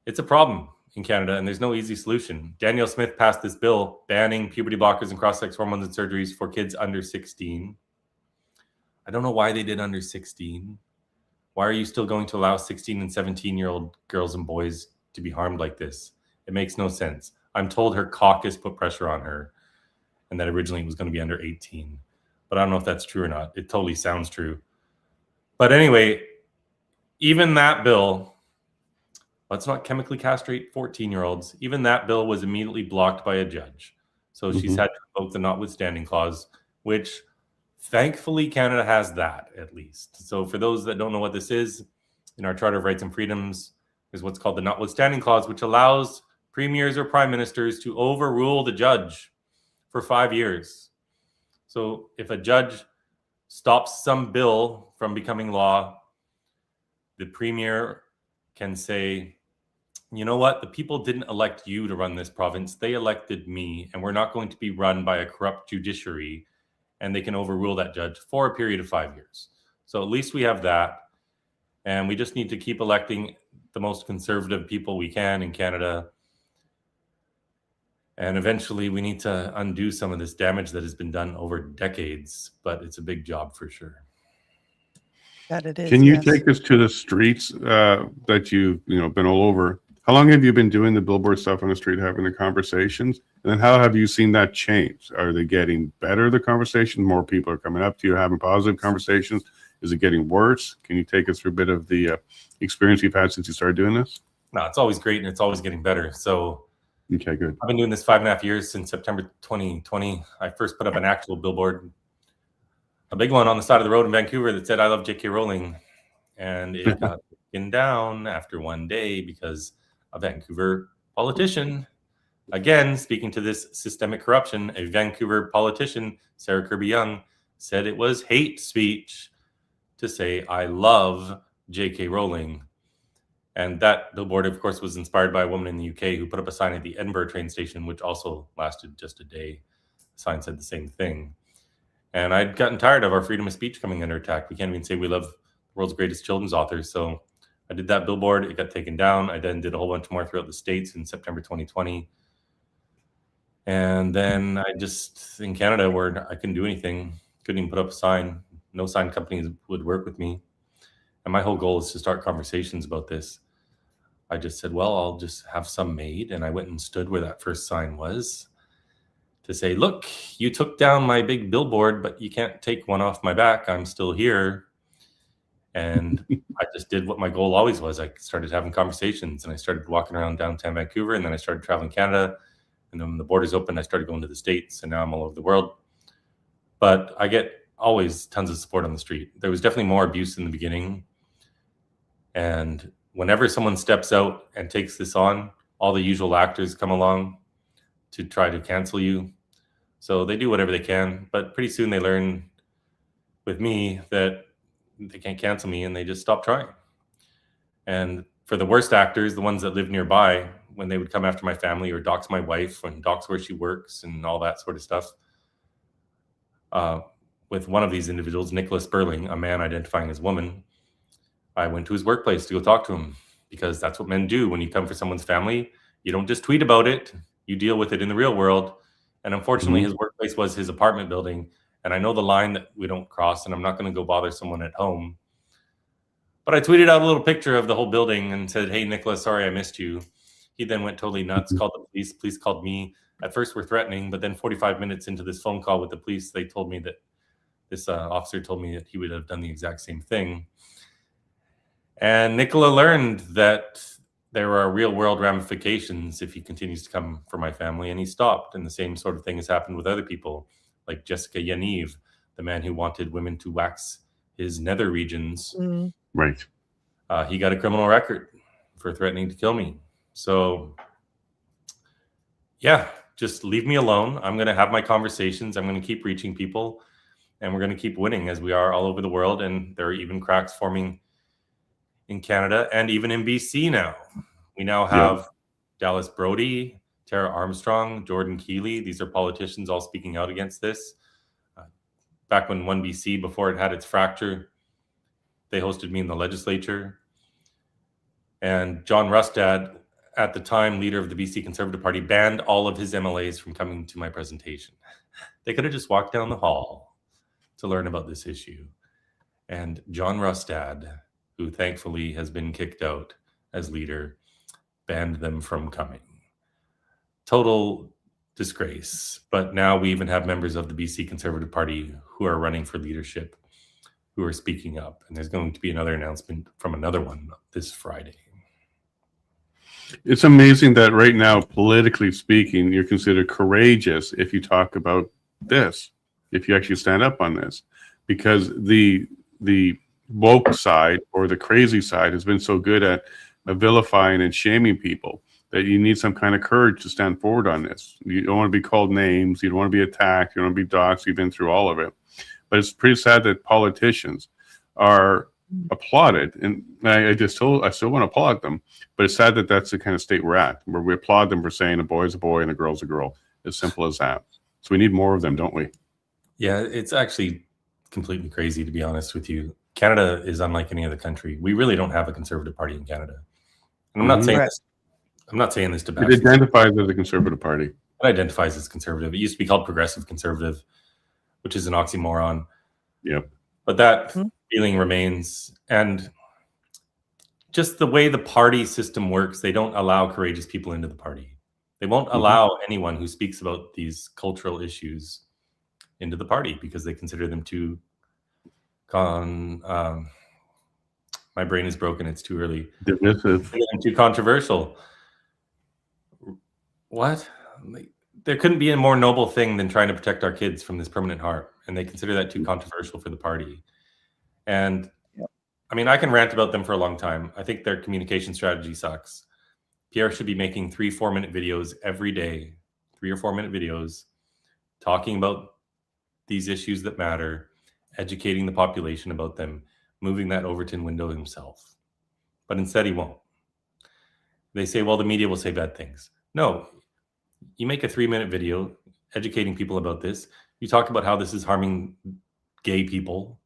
it's a problem in Canada, and there's no easy solution. Danielle Smith passed this bill banning puberty blockers and cross-sex hormones and surgeries for kids under 16. I don't know why they did under 16. Why are you still going to allow 16 and 17-year-old girls and boys to be harmed like this? It makes no sense. I'm told her caucus put pressure on her, and that originally it was going to be under 18. But I don't know if that's true or not. It totally sounds true. But anyway, even that bill, let's not chemically castrate 14-year-olds. Even that bill was immediately blocked by a judge. So she's had to invoke the notwithstanding clause, which thankfully Canada has that, at least. So for those that don't know what this is, in our Charter of Rights and Freedoms, there's what's called the notwithstanding clause, which allows premiers or prime ministers to overrule the judge for 5 years. So if a judge stops some bill from becoming law, the premier can say, you know what, the people didn't elect you to run this province. They elected me, and we're not going to be run by a corrupt judiciary. And they can overrule that judge for a period of 5 years. So at least we have that. And we just need to keep electing the most conservative people we can in Canada. And eventually we need to undo some of this damage that has been done over decades. But it's a big job for sure. That it is. Can you yes. take us to the streets that you've been all over? How long have you been doing the billboard stuff on the street, having the conversations? And then how have you seen that change? Are they getting better, the conversation? More people are coming up to you, having positive conversations? Is it getting worse? Can you take us through a bit of the experience you've had since you started doing this? No, it's always great, and it's always getting better. So Okay, good. I've been doing this 5.5 years, since September 2020. I first put up an actual billboard, a big one on the side of the road in Vancouver that said, I love J.K. Rowling. And it got taken down after one day because a Vancouver politician, again, speaking to this systemic corruption, a Vancouver politician, Sarah Kirby-Young, said it was hate speech to say, I love J.K. Rowling. And that billboard, of course, was inspired by a woman in the UK who put up a sign at the Edinburgh train station, which also lasted just a day. The sign said the same thing. And I'd gotten tired of our freedom of speech coming under attack. We can't even say we love the world's greatest children's authors. So I did that billboard. It got taken down. I then did a whole bunch more throughout the States in September 2020. And then I just, in Canada, where I couldn't do anything, couldn't even put up a sign. No sign companies would work with me. And my whole goal is to start conversations about this. I just said, well, I'll just have some made. And I went and stood where that first sign was to say, look, you took down my big billboard, but you can't take one off my back. I'm still here. And I just did what my goal always was. I started having conversations, and I started walking around downtown Vancouver, and then I started traveling Canada. And then when the borders opened, I started going to the States, and now I'm all over the world. But I get always tons of support on the street. There was definitely more abuse in the beginning. And whenever someone steps out and takes this on, all the usual actors come along to try to cancel you. So they do whatever they can, but pretty soon they learn with me that they can't cancel me, and they just stop trying. And for the worst actors, the ones that live nearby, when they would come after my family or dox my wife and dox where she works and all that sort of stuff, with one of these individuals, Nicholas Burling, a man identifying as woman, I went to his workplace to go talk to him, because that's what men do. When you come for someone's family, you don't just tweet about it, you deal with it in the real world. And unfortunately, his workplace was his apartment building. And I know the line that we don't cross, and I'm not going to go bother someone at home. But I tweeted out a little picture of the whole building and said, hey, Nicholas, sorry I missed you. He then went totally nuts, called the police. Police called me. At first, we're threatening, but then 45 minutes into this phone call with the police, they told me that this officer told me that he would have done the exact same thing. And Nicola learned that there are real world ramifications if he continues to come for my family, and he stopped. And the same sort of thing has happened with other people, like Jessica Yaniv, the man who wanted women to wax his nether regions. Right. He got a criminal record for threatening to kill me. So, yeah, just leave me alone. I'm going to have my conversations. I'm going to keep reaching people, and we're going to keep winning as we are all over the world. And there are even cracks forming in Canada and even in BC now. We now have Dallas Brody, Tara Armstrong, Jordan Keeley. These are politicians all speaking out against this. Back when 1BC, before it had its fracture, they hosted me in the legislature. And John Rustad, at the time leader of the BC Conservative Party, banned all of his MLAs from coming to my presentation. They could have just walked down the hall to learn about this issue. And John Rustad, who thankfully has been kicked out as leader, banned them from coming. Total disgrace. But now we even have members of the BC Conservative Party who are running for leadership, who are speaking up. And there's going to be another announcement from another one this Friday. It's amazing that right now, politically speaking, you're considered courageous if you talk about this, if you actually stand up on this, because the woke side or the crazy side has been so good at vilifying and shaming people that you need some kind of courage to stand forward on this. You don't want to be called names. You don't want to be attacked. You don't want to be doxxed. You've been through all of it. But it's pretty sad that politicians are applauded. And I still want to applaud them. But it's sad that that's the kind of state we're at, where we applaud them for saying a boy is a boy and a girl's a girl. As simple as that. So we need more of them, don't we? Yeah, it's actually completely crazy, to be honest with you. Canada is unlike any other country. We really don't have a Conservative Party in Canada. And I'm not saying this. I'm not saying this to bash. It identifies as a Conservative Party. It identifies as conservative. It used to be called Progressive Conservative, which is an oxymoron. Yep. But that feeling remains. And just the way the party system works, they don't allow courageous people into the party. They won't allow anyone who speaks about these cultural issues into the party because they consider them too my brain is broken. It's too early. Divisive. Too controversial. What? There couldn't be a more noble thing than trying to protect our kids from this permanent harm. And they consider that too controversial for the party. And I mean, I can rant about them for a long time. I think their communication strategy sucks. Pierre should be making 3-4 minute videos every day, 3 or 4 minute videos, talking about these issues that matter, educating the population about them, moving that Overton window himself. But instead he won't. They say, well, the media will say bad things. No, you make a 3-minute video educating people about this. You talk about how this is harming gay people,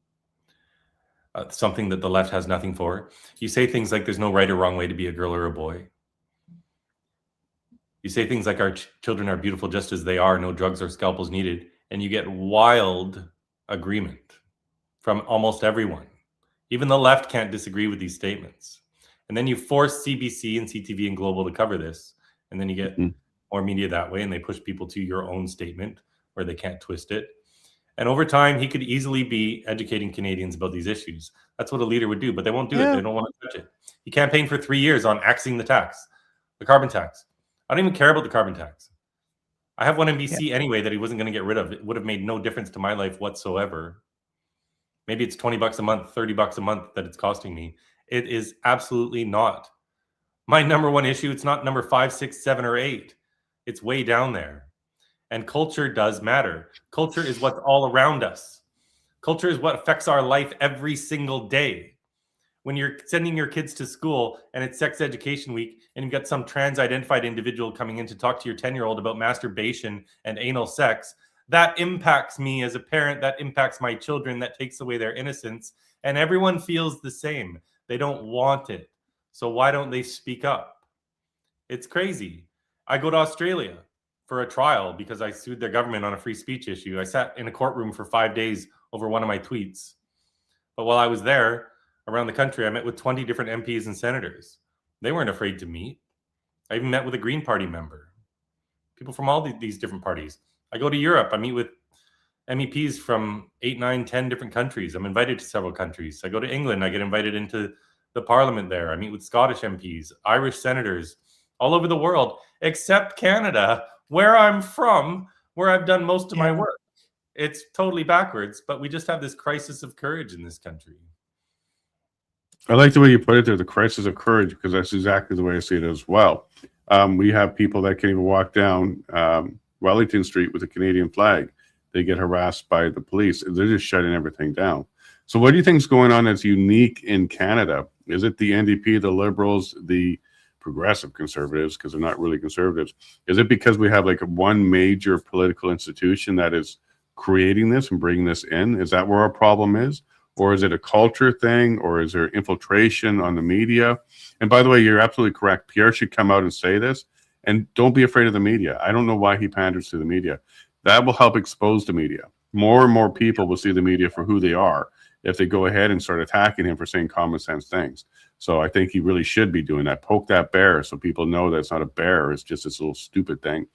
something that the left has nothing for. You say things like there's no right or wrong way to be a girl or a boy. You say things like our children are beautiful just as they are, no drugs or scalpels needed, and you get wild agreement from almost everyone. Even the left can't disagree with these statements. And then you force CBC and CTV and Global to cover this, and then you get more media that way, and they push people to your own statement where they can't twist it. And over time, he could easily be educating Canadians about these issues. That's what a leader would do, but they won't do it. They don't want to touch it. He campaigned for 3 years on axing the tax, the carbon tax. I don't even care about the carbon tax. I have one in BC anyway that he wasn't going to get rid of. It would have made no difference to my life whatsoever. Maybe it's $20 a month, $30 a month that it's costing me. It is absolutely not my number one issue. It's not number 5, 6, 7, or 8. It's way down there. And culture does matter. Culture is what's all around us. Culture is what affects our life every single day. When you're sending your kids to school and it's sex education week and you've got some trans-identified individual coming in to talk to your 10-year-old about masturbation and anal sex, that impacts me as a parent. That impacts my children. That takes away their innocence. And everyone feels the same. They don't want it. So why don't they speak up? It's crazy. I go to Australia for a trial because I sued their government on a free speech issue. I sat in a courtroom for 5 days over one of my tweets. But while I was there around the country, I met with 20 different MPs and senators. They weren't afraid to meet. I even met with a Green Party member. People from all these different parties. I go to Europe. I meet with MEPs from 8, 9, 10 different countries. I'm invited to several countries. I go to England. I get invited into the parliament there. I meet with Scottish MPs, Irish senators, all over the world, except Canada, where I'm from, where I've done most of my work. It's totally backwards, but we just have this crisis of courage in this country. I like the way you put it there, the crisis of courage, because that's exactly the way I see it as well. We have people that can't even walk down Wellington Street with a Canadian flag. They get harassed by the police. They're just shutting everything down. So what do you think is going on that's unique in Canada? Is it the NDP, the Liberals, the progressive conservatives, because they're not really conservatives? Is it because we have like one major political institution that is creating this and bringing this in? Is that where our problem is? Or is it a culture thing? Or is there infiltration on the media? And by the way, you're absolutely correct. Pierre should come out and say this. And don't be afraid of the media. I don't know why he panders to the media. That will help expose the media. More and more people will see the media for who they are if they go ahead and start attacking him for saying common sense things. So I think he really should be doing that. Poke that bear so people know that it's not a bear. It's just this little stupid thing.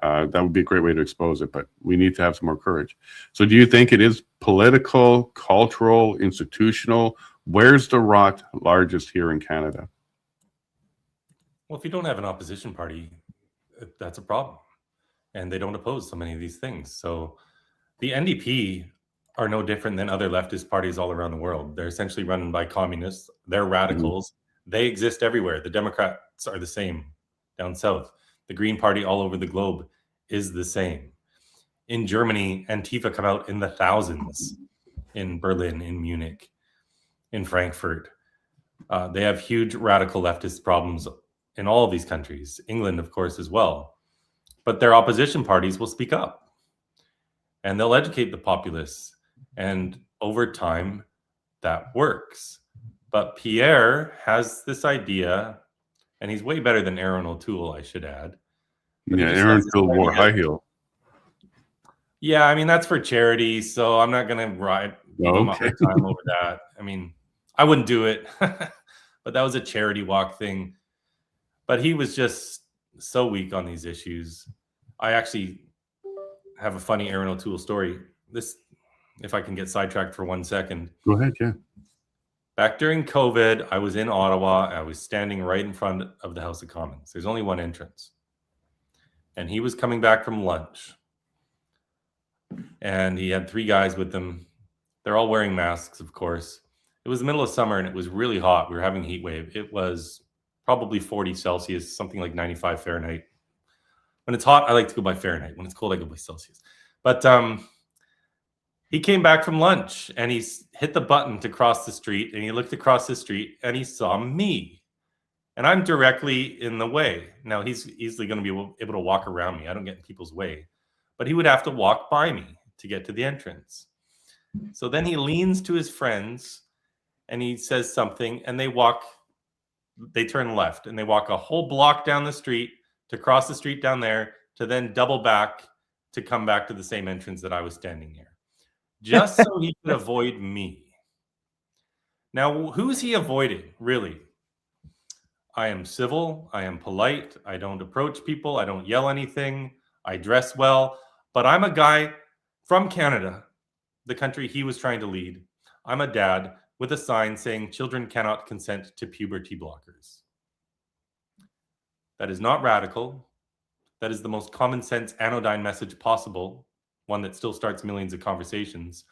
That would be a great way to expose it, but we need to have some more courage. So do you think it is political, cultural, institutional? Where's the rot largest here in Canada? Well, if you don't have an opposition party, that's a problem. And they don't oppose so many of these things. So the NDP are no different than other leftist parties all around the world. They're essentially run by communists. They're radicals. They exist everywhere. The Democrats are the same down south. The Green Party all over the globe is the same. In Germany, Antifa come out in the thousands. In Berlin, in Munich, in Frankfurt. They have huge radical leftist problems in all of these countries. England, of course, as well. But their opposition parties will speak up. And they'll educate the populace. And over time, that works. But Pierre has this idea, and he's way better than Aaron O'Toole, I should add. But yeah, Aaron O'Toole wore high heel. Yeah, I mean, that's for charity, so I'm not going to beat him up my time over that. I mean, I wouldn't do it, but that was a charity walk thing. But he was just so weak on these issues. I actually have a funny Aaron O'Toole story. This, if I can get sidetracked for 1 second. Go ahead, yeah. Back during COVID, I was in Ottawa. I was standing right in front of the House of Commons. There's only one entrance. And he was coming back from lunch. And he had 3 guys with him. They're all wearing masks, of course. It was the middle of summer and it was really hot. We were having a heat wave. It was probably 40 Celsius, something like 95 Fahrenheit. When it's hot, I like to go by Fahrenheit. When it's cold, I go by Celsius. But he came back from lunch and he hit the button to cross the street, and he looked across the street and he saw me. And I'm directly in the way. Now, he's easily going to be able to walk around me. I don't get in people's way. But he would have to walk by me to get to the entrance. So then he leans to his friends and he says something, and they turn left and they walk a whole block down the street to cross the street down there to then double back to come back to the same entrance that I was standing near, just so he could avoid me. Now, who's he avoiding, really? I am civil. I am polite. I don't approach people. I don't yell anything. I dress well. But I'm a guy from Canada, the country he was trying to lead. I'm a dad with a sign saying children cannot consent to puberty blockers. That is not radical. That is the most common sense anodyne message possible, one that still starts millions of conversations.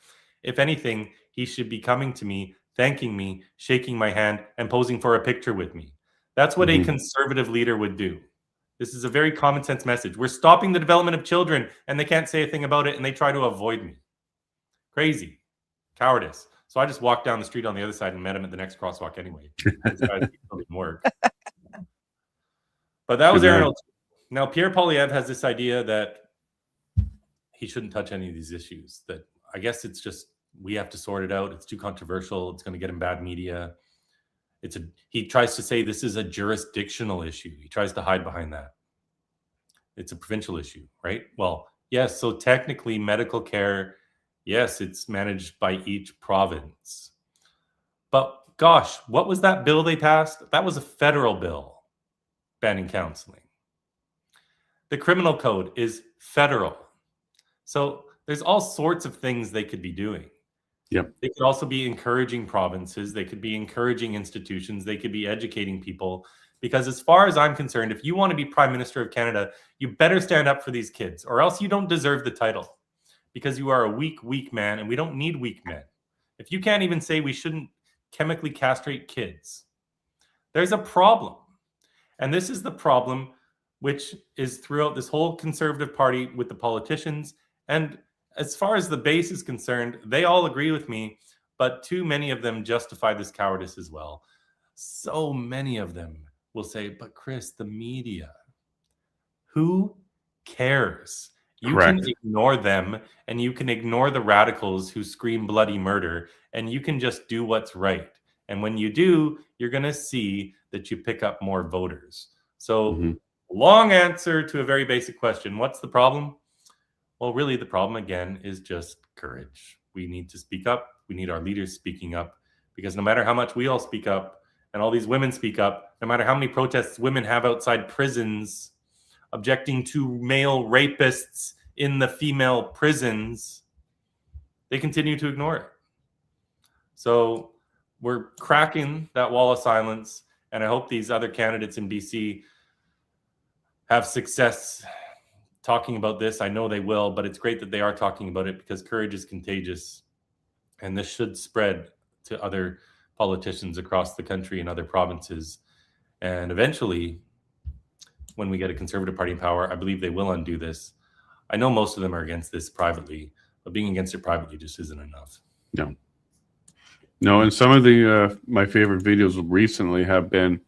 If anything, he should be coming to me, thanking me, shaking my hand, and posing for a picture with me. That's what a conservative leader would do. This is a very common sense message. We're stopping the development of children, and they can't say a thing about it, and they try to avoid me. Crazy. Cowardice. So I just walked down the street on the other side and met him at the next crosswalk anyway. This guy didn't work. But that was Aaron O'Toole. Now, Pierre Poilievre has this idea that he shouldn't touch any of these issues. That I guess it's just we have to sort it out. It's too controversial. It's going to get him bad media. He tries to say this is a jurisdictional issue. He tries to hide behind that. It's a provincial issue, right? Well, yes. So technically, medical care, yes, it's managed by each province. But gosh, what was that bill they passed? That was a federal bill banning counseling. The criminal code is federal. So there's all sorts of things they could be doing. Yep. They could also be encouraging provinces. They could be encouraging institutions. They could be educating people. Because as far as I'm concerned, if you want to be Prime Minister of Canada, you better stand up for these kids, or else you don't deserve the title, because you are a weak man, and we don't need weak men. If you can't even say we shouldn't chemically castrate kids, there's a problem. And this is the problem which is throughout this whole Conservative Party with the politicians. And as far as the base is concerned, they all agree with me, but too many of them justify this cowardice as well. So many of them will say, but Chris, the media, who cares? You Correct. can ignore them, and you can ignore the radicals who scream bloody murder, and you can just do what's right. And when you do, you're going to see that you pick up more voters. So long answer to a very basic question. What's the problem? Well, really, the problem, again, is just courage. We need to speak up. We need our leaders speaking up, because no matter how much we all speak up and all these women speak up, no matter how many protests women have outside prisons objecting to male rapists in the female prisons, they continue to ignore it. So we're cracking that wall of silence, and I hope these other candidates in BC have success talking about this. I know they will, but it's great that they are talking about it, because courage is contagious, and this should spread to other politicians across the country and other provinces. And eventually, when we get a Conservative Party in power, I believe they will undo this. I know most of them are against this privately, but being against it privately just isn't enough. No, and some of the my favorite videos recently have been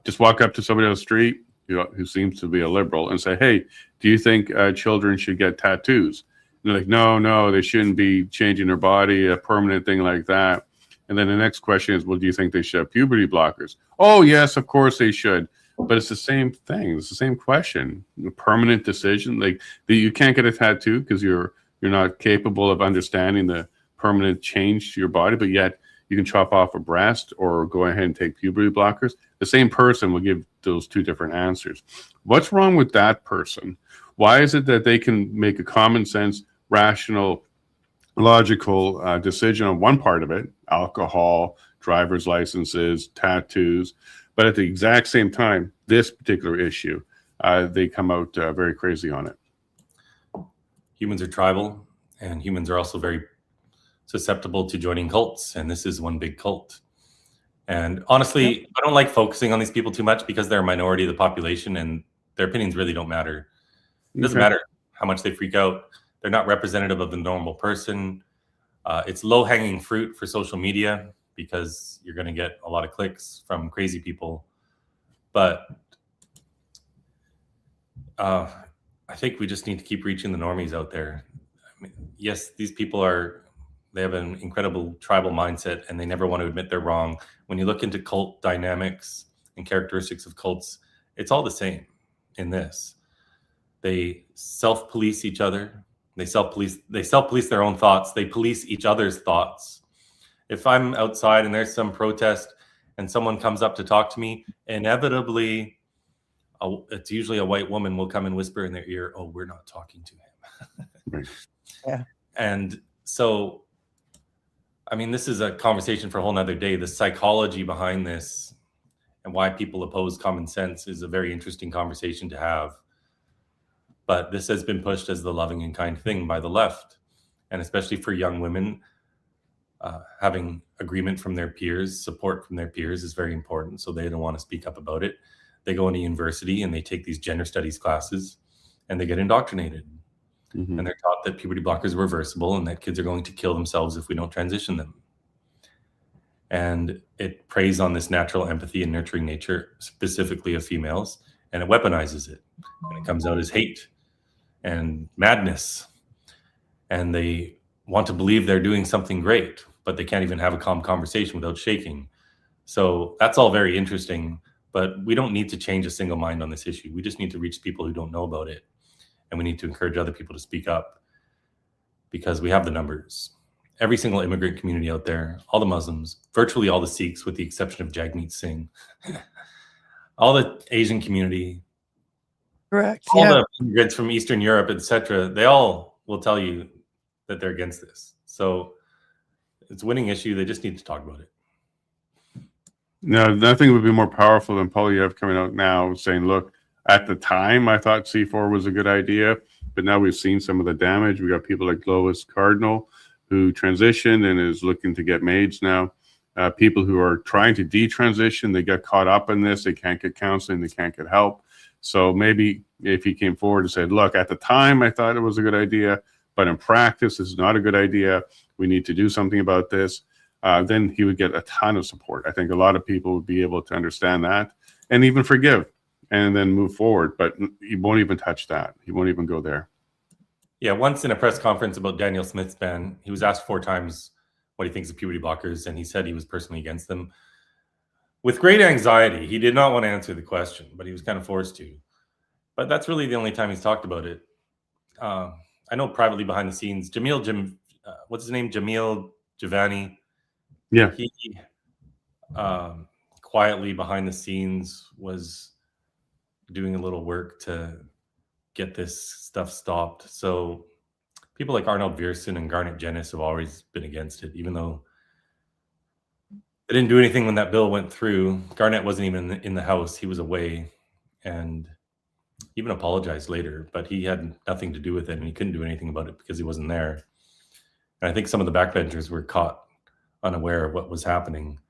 just walk up to somebody on the street who seems to be a liberal and say, hey, do you think children should get tattoos? And they're like, no, they shouldn't be changing their body, a permanent thing like that. And then the next question is, well, do you think they should have puberty blockers? Oh, yes, of course they should. But it's the same thing. It's the same question. A permanent decision. Like, you can't get a tattoo because you're not capable of understanding the permanent change to your body, but yet you can chop off a breast or go ahead and take puberty blockers. The same person will give those two different answers. What's wrong with that person? Why is it that they can make a common sense, rational, logical decision on one part of it, alcohol, driver's licenses, tattoos, but at the exact same time, this particular issue, they come out very crazy on it? Humans are tribal, and humans are also very susceptible to joining cults, and this is one big cult. And honestly, I don't like focusing on these people too much, because they're a minority of the population and their opinions really don't matter. It doesn't matter how much they freak out. They're not representative of the normal person. It's low-hanging fruit for social media, because you're going to get a lot of clicks from crazy people. But I think we just need to keep reaching the normies out there. I mean, yes, these people they have an incredible tribal mindset, and they never want to admit they're wrong. When you look into cult dynamics and characteristics of cults, it's all the same in this. They self-police each other. They self-police their own thoughts. They police each other's thoughts. If I'm outside and there's some protest and someone comes up to talk to me, inevitably, it's usually a white woman will come and whisper in their ear, oh, we're not talking to him. Right. Yeah. And so, I mean, this is a conversation for a whole nother day. The psychology behind this and why people oppose common sense is a very interesting conversation to have. But this has been pushed as the loving and kind thing by the left. And especially for young women, having agreement from their peers, support from their peers is very important. So they don't want to speak up about it. They go into university and they take these gender studies classes and they get indoctrinated. And they're taught that puberty blockers are reversible and that kids are going to kill themselves if we don't transition them. And it preys on this natural empathy and nurturing nature, specifically of females, and it weaponizes it. And it comes out as hate and madness. And they want to believe they're doing something great, but they can't even have a calm conversation without shaking. So that's all very interesting, but we don't need to change a single mind on this issue. We just need to reach people who don't know about it. And we need to encourage other people to speak up, because we have the numbers. Every single immigrant community out there, all the Muslims, virtually all the Sikhs, with the exception of Jagmeet Singh, all the Asian community, Correct. all the immigrants from Eastern Europe, etc., they all will tell you that they're against this. So It's a winning issue. They just need to talk about it. No, nothing would be more powerful than Polyev coming out now saying, look, at the time I thought C4 was a good idea, but now we've seen some of the damage. We got people like Lois Cardinal who transitioned and is looking to get maids now. People who are trying to detransition, they get caught up in this. They can't get counseling. They can't get help. So maybe if he came forward and said, look, at the time I thought it was a good idea, but in practice, this is not a good idea. We need to do something about this. Then he would get a ton of support. I think a lot of people would be able to understand that and even forgive and then move forward. But he won't even touch that. He won't even go there. Yeah, once in a press conference about Daniel Smith's ban, he was asked 4 times what he thinks of puberty blockers, and he said he was personally against them. With great anxiety, he did not want to answer the question, but he was kind of forced to. But that's really the only time he's talked about it. I know privately behind the scenes, what's his name? Jamil Javani. Yeah. He quietly behind the scenes was doing a little work to get this stuff stopped. So people like Arnold Viersen and Garnet Jennis have always been against it, even though they didn't do anything when that bill went through. Garnet wasn't even in the House. He was away and even apologized later, but he had nothing to do with it and he couldn't do anything about it because he wasn't there. And I think some of the backbenchers were caught unaware of what was happening.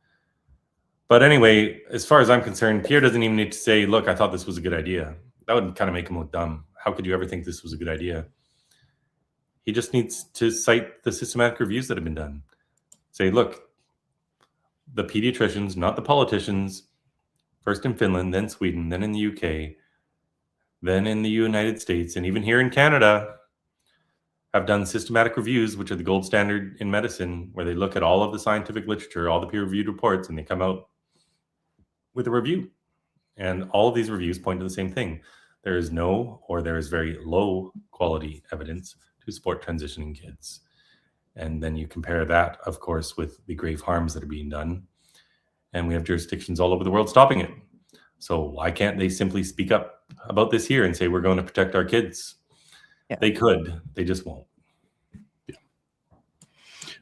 But anyway, as far as I'm concerned, Pierre doesn't even need to say, look, I thought this was a good idea. That would kind of make him look dumb. How could you ever think this was a good idea? He just needs to cite the systematic reviews that have been done. Say, look, the pediatricians, not the politicians, first in Finland, then Sweden, then in the UK, then in the United States, and even here in Canada, have done systematic reviews, which are the gold standard in medicine, where they look at all of the scientific literature, all the peer-reviewed reports, and they come out with a review. And all of these reviews point to the same thing. There is no, or there is very low quality evidence to support transitioning kids. And then you compare that, of course, with the grave harms that are being done. And we have jurisdictions all over the world stopping it. So why can't they simply speak up about this here and say, we're going to protect our kids? Yeah. They could, they just won't. Yeah.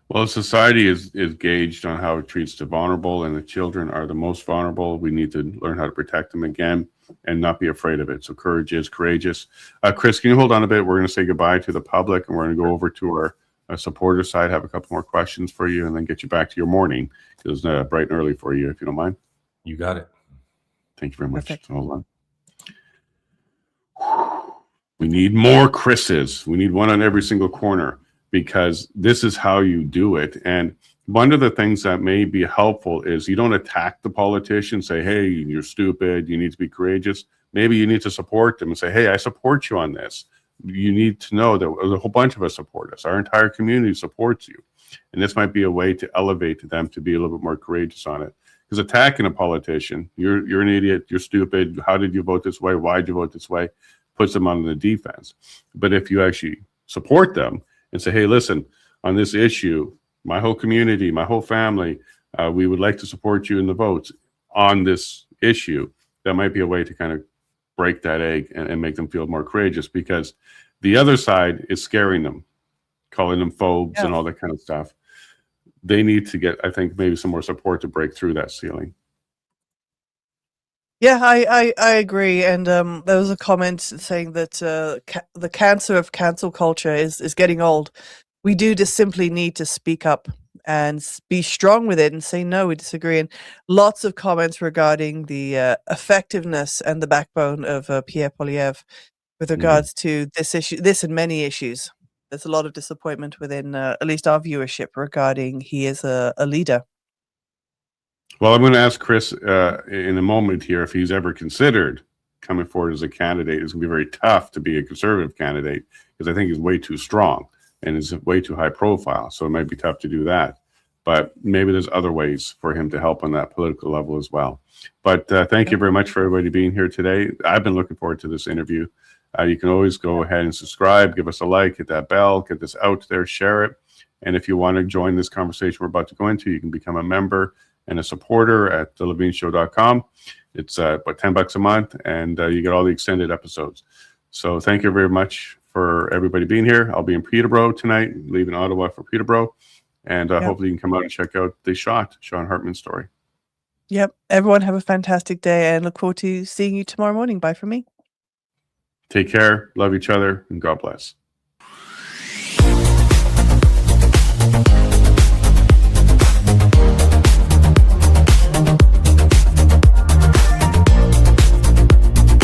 Well, society is gauged on how it treats the vulnerable, and the children are the most vulnerable. We need to learn how to protect them again and not be afraid of it. So courage is courageous. Chris, can you hold on a bit? We're going to say goodbye to the public, and we're going to go over to our supporter side, have a couple more questions for you, and then get you back to your morning, because it's bright and early for you, if you don't mind. You got it. Thank you very much. So hold on. We need more Chris's. We need one on every single corner, because this is how you do it. And one of the things that may be helpful is you don't attack the politician, say, hey, you're stupid, you need to be courageous. Maybe you need to support them and say, hey, I support you on this. You need to know that a whole bunch of us support us. Our entire community supports you. And this might be a way to elevate them to be a little bit more courageous on it. Because attacking a politician, you're an idiot, you're stupid, how did you vote this way, why did you vote this way, puts them on the defense. But if you actually support them and say, hey, listen, on this issue, my whole community, my whole family, we would like to support you in the votes on this issue, that might be a way to kind of break that egg and make them feel more courageous, because the other side is scaring them, calling them phobes and all that kind of stuff. They need to get, I think, maybe some more support to break through that ceiling. Yeah, I agree. And there was a comment saying that the cancer of cancel culture is getting old. We do just simply need to speak up and be strong with it and say, no, we disagree. And lots of comments regarding the effectiveness and the backbone of Pierre Poilievre with regards to this issue, this and many issues. There's a lot of disappointment within at least our viewership regarding he is a leader. Well, I'm going to ask Chris in a moment here if he's ever considered coming forward as a candidate. It's going to be very tough to be a conservative candidate, because I think he's way too strong and is way too high profile. So it might be tough to do that. But maybe there's other ways for him to help on that political level as well. But thank you very much for everybody being here today. I've been looking forward to this interview. You can always go ahead and subscribe, give us a like, hit that bell, get this out there, share it. And if you want to join this conversation we're about to go into, you can become a member and a supporter at thelevineshow.com. It's about $10 a month, and you get all the extended episodes. So thank you very much for everybody being here. I'll be in Peterborough tonight, leaving Ottawa for Peterborough. And hopefully you can come out and check out The Shot, Sean Hartman's story. Yep. Everyone have a fantastic day and look forward to seeing you tomorrow morning. Bye from me. Take care, love each other, and God bless.